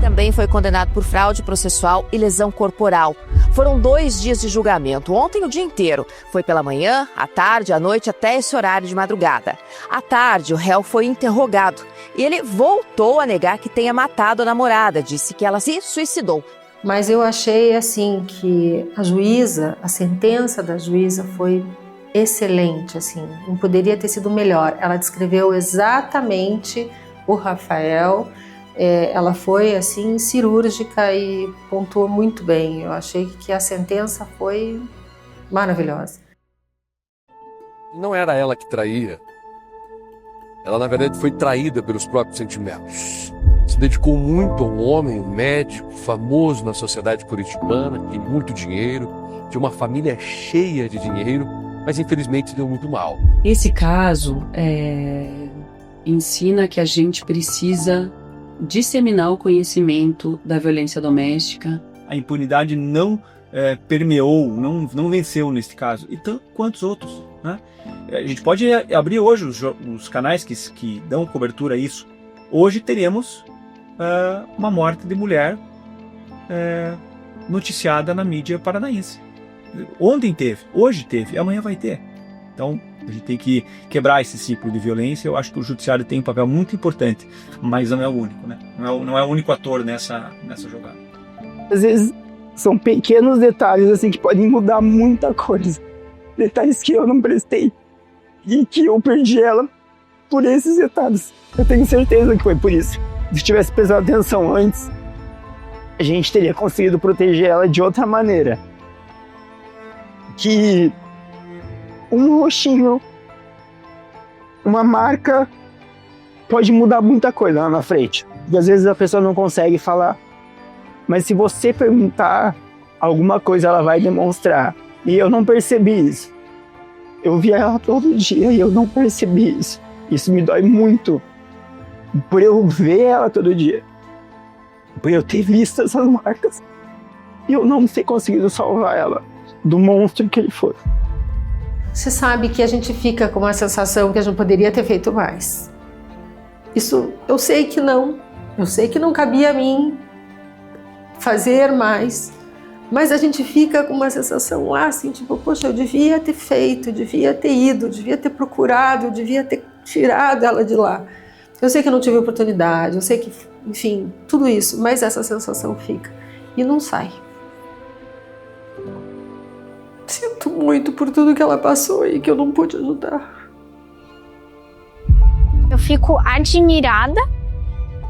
Também foi condenado por fraude processual e lesão corporal. Foram 2 dias de julgamento, ontem o dia inteiro. Foi pela manhã, à tarde, à noite, até esse horário de madrugada. À tarde, o réu foi interrogado e ele voltou a negar que tenha matado a namorada. Disse que ela se suicidou. Mas eu achei assim que a sentença da juíza foi excelente, assim, não poderia ter sido melhor. Ela descreveu exatamente o Rafael, ela foi assim cirúrgica e pontuou muito bem. Eu achei que a sentença foi maravilhosa. Não era ela que traía. Ela, na verdade, foi traída pelos próprios sentimentos. Se dedicou muito a um homem, um médico, famoso na sociedade curitibana, que tem muito dinheiro, de uma família cheia de dinheiro, mas infelizmente deu muito mal. Esse caso ensina que a gente precisa disseminar o conhecimento da violência doméstica. A impunidade não permeou, não venceu nesse caso, e tanto quantos outros, né? A gente pode abrir hoje os canais que dão cobertura a isso. Hoje teremos uma morte de mulher noticiada na mídia paranaense. Ontem teve, hoje teve, amanhã vai ter. Então a gente tem que quebrar esse ciclo de violência. Eu acho que o judiciário tem um papel muito importante, mas não é o único, né? Não é o único ator nessa jogada. Às vezes são pequenos detalhes assim que podem mudar muita coisa. Detalhes que eu não prestei e que eu perdi ela por esses detalhes. Eu tenho certeza que foi por isso. Se tivesse prestado atenção antes, a gente teria conseguido proteger ela de outra maneira. Que um roxinho, uma marca, pode mudar muita coisa lá na frente. E às vezes a pessoa não consegue falar. Mas se você perguntar, alguma coisa ela vai demonstrar. E eu não percebi isso. Eu via ela todo dia e eu não percebi isso. Isso me dói muito. Por eu ver ela todo dia. Por eu ter visto essas marcas. E eu não ter conseguido salvar ela do monstro que ele foi. Você sabe que a gente fica com uma sensação que a gente poderia ter feito mais. Isso, eu sei que não. Eu sei que não cabia a mim fazer mais. Mas a gente fica com uma sensação assim, tipo, poxa, eu devia ter feito, eu devia ter ido, eu devia ter procurado, eu devia ter tirado ela de lá. Eu sei que eu não tive oportunidade, eu sei que, enfim, tudo isso, mas essa sensação fica e não sai. Sinto muito por tudo que ela passou e que eu não pude ajudar. Eu fico admirada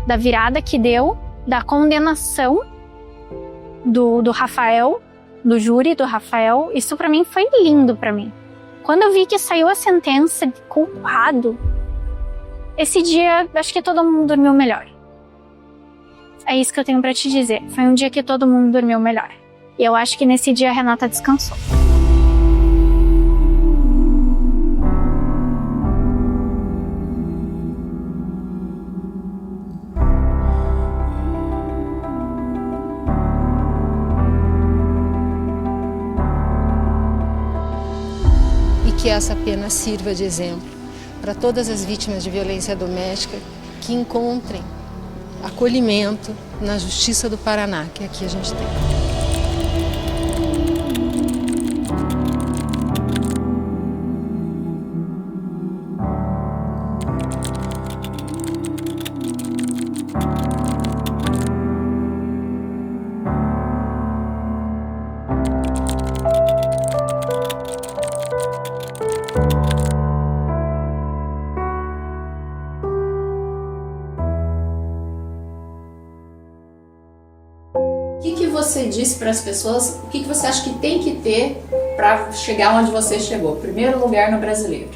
da virada que deu, da condenação do Rafael, do júri do Rafael, isso pra mim foi lindo pra mim. Quando eu vi que saiu a sentença de culpado, esse dia acho que todo mundo dormiu melhor. É isso que eu tenho pra te dizer. Foi um dia que todo mundo dormiu melhor. E eu acho que nesse dia a Renata descansou. Que essa pena sirva de exemplo para todas as vítimas de violência doméstica que encontrem acolhimento na Justiça do Paraná, que aqui a gente tem. Você disse para as pessoas o que você acha que tem que ter para chegar onde você chegou? Primeiro lugar no Brasileiro.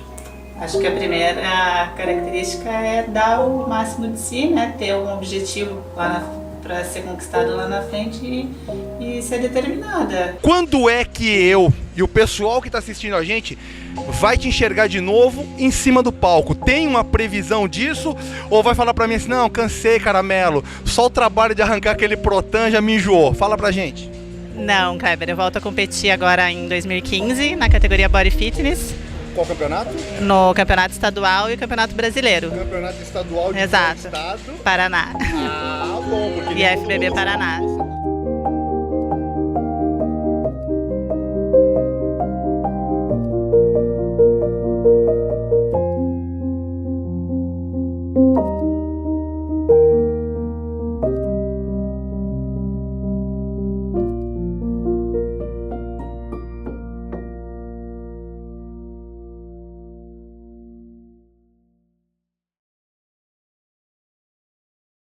Acho que a primeira característica é dar o máximo de si, né? Ter um objetivo para ser conquistado lá na frente e ser determinada. Quando é que eu e o pessoal que está assistindo a gente vai te enxergar de novo em cima do palco? Tem uma previsão disso? Ou vai falar pra mim assim, não, cansei, caramelo, só o trabalho de arrancar aquele Protan já me enjoou? Fala pra gente. Não, Kleber, eu volto a competir agora em 2015 na categoria Body Fitness. Qual campeonato? No Campeonato Estadual e Campeonato Brasileiro. Campeonato Estadual de Exato. Estado? Paraná. Ah, bom. Porque e FBB Paraná.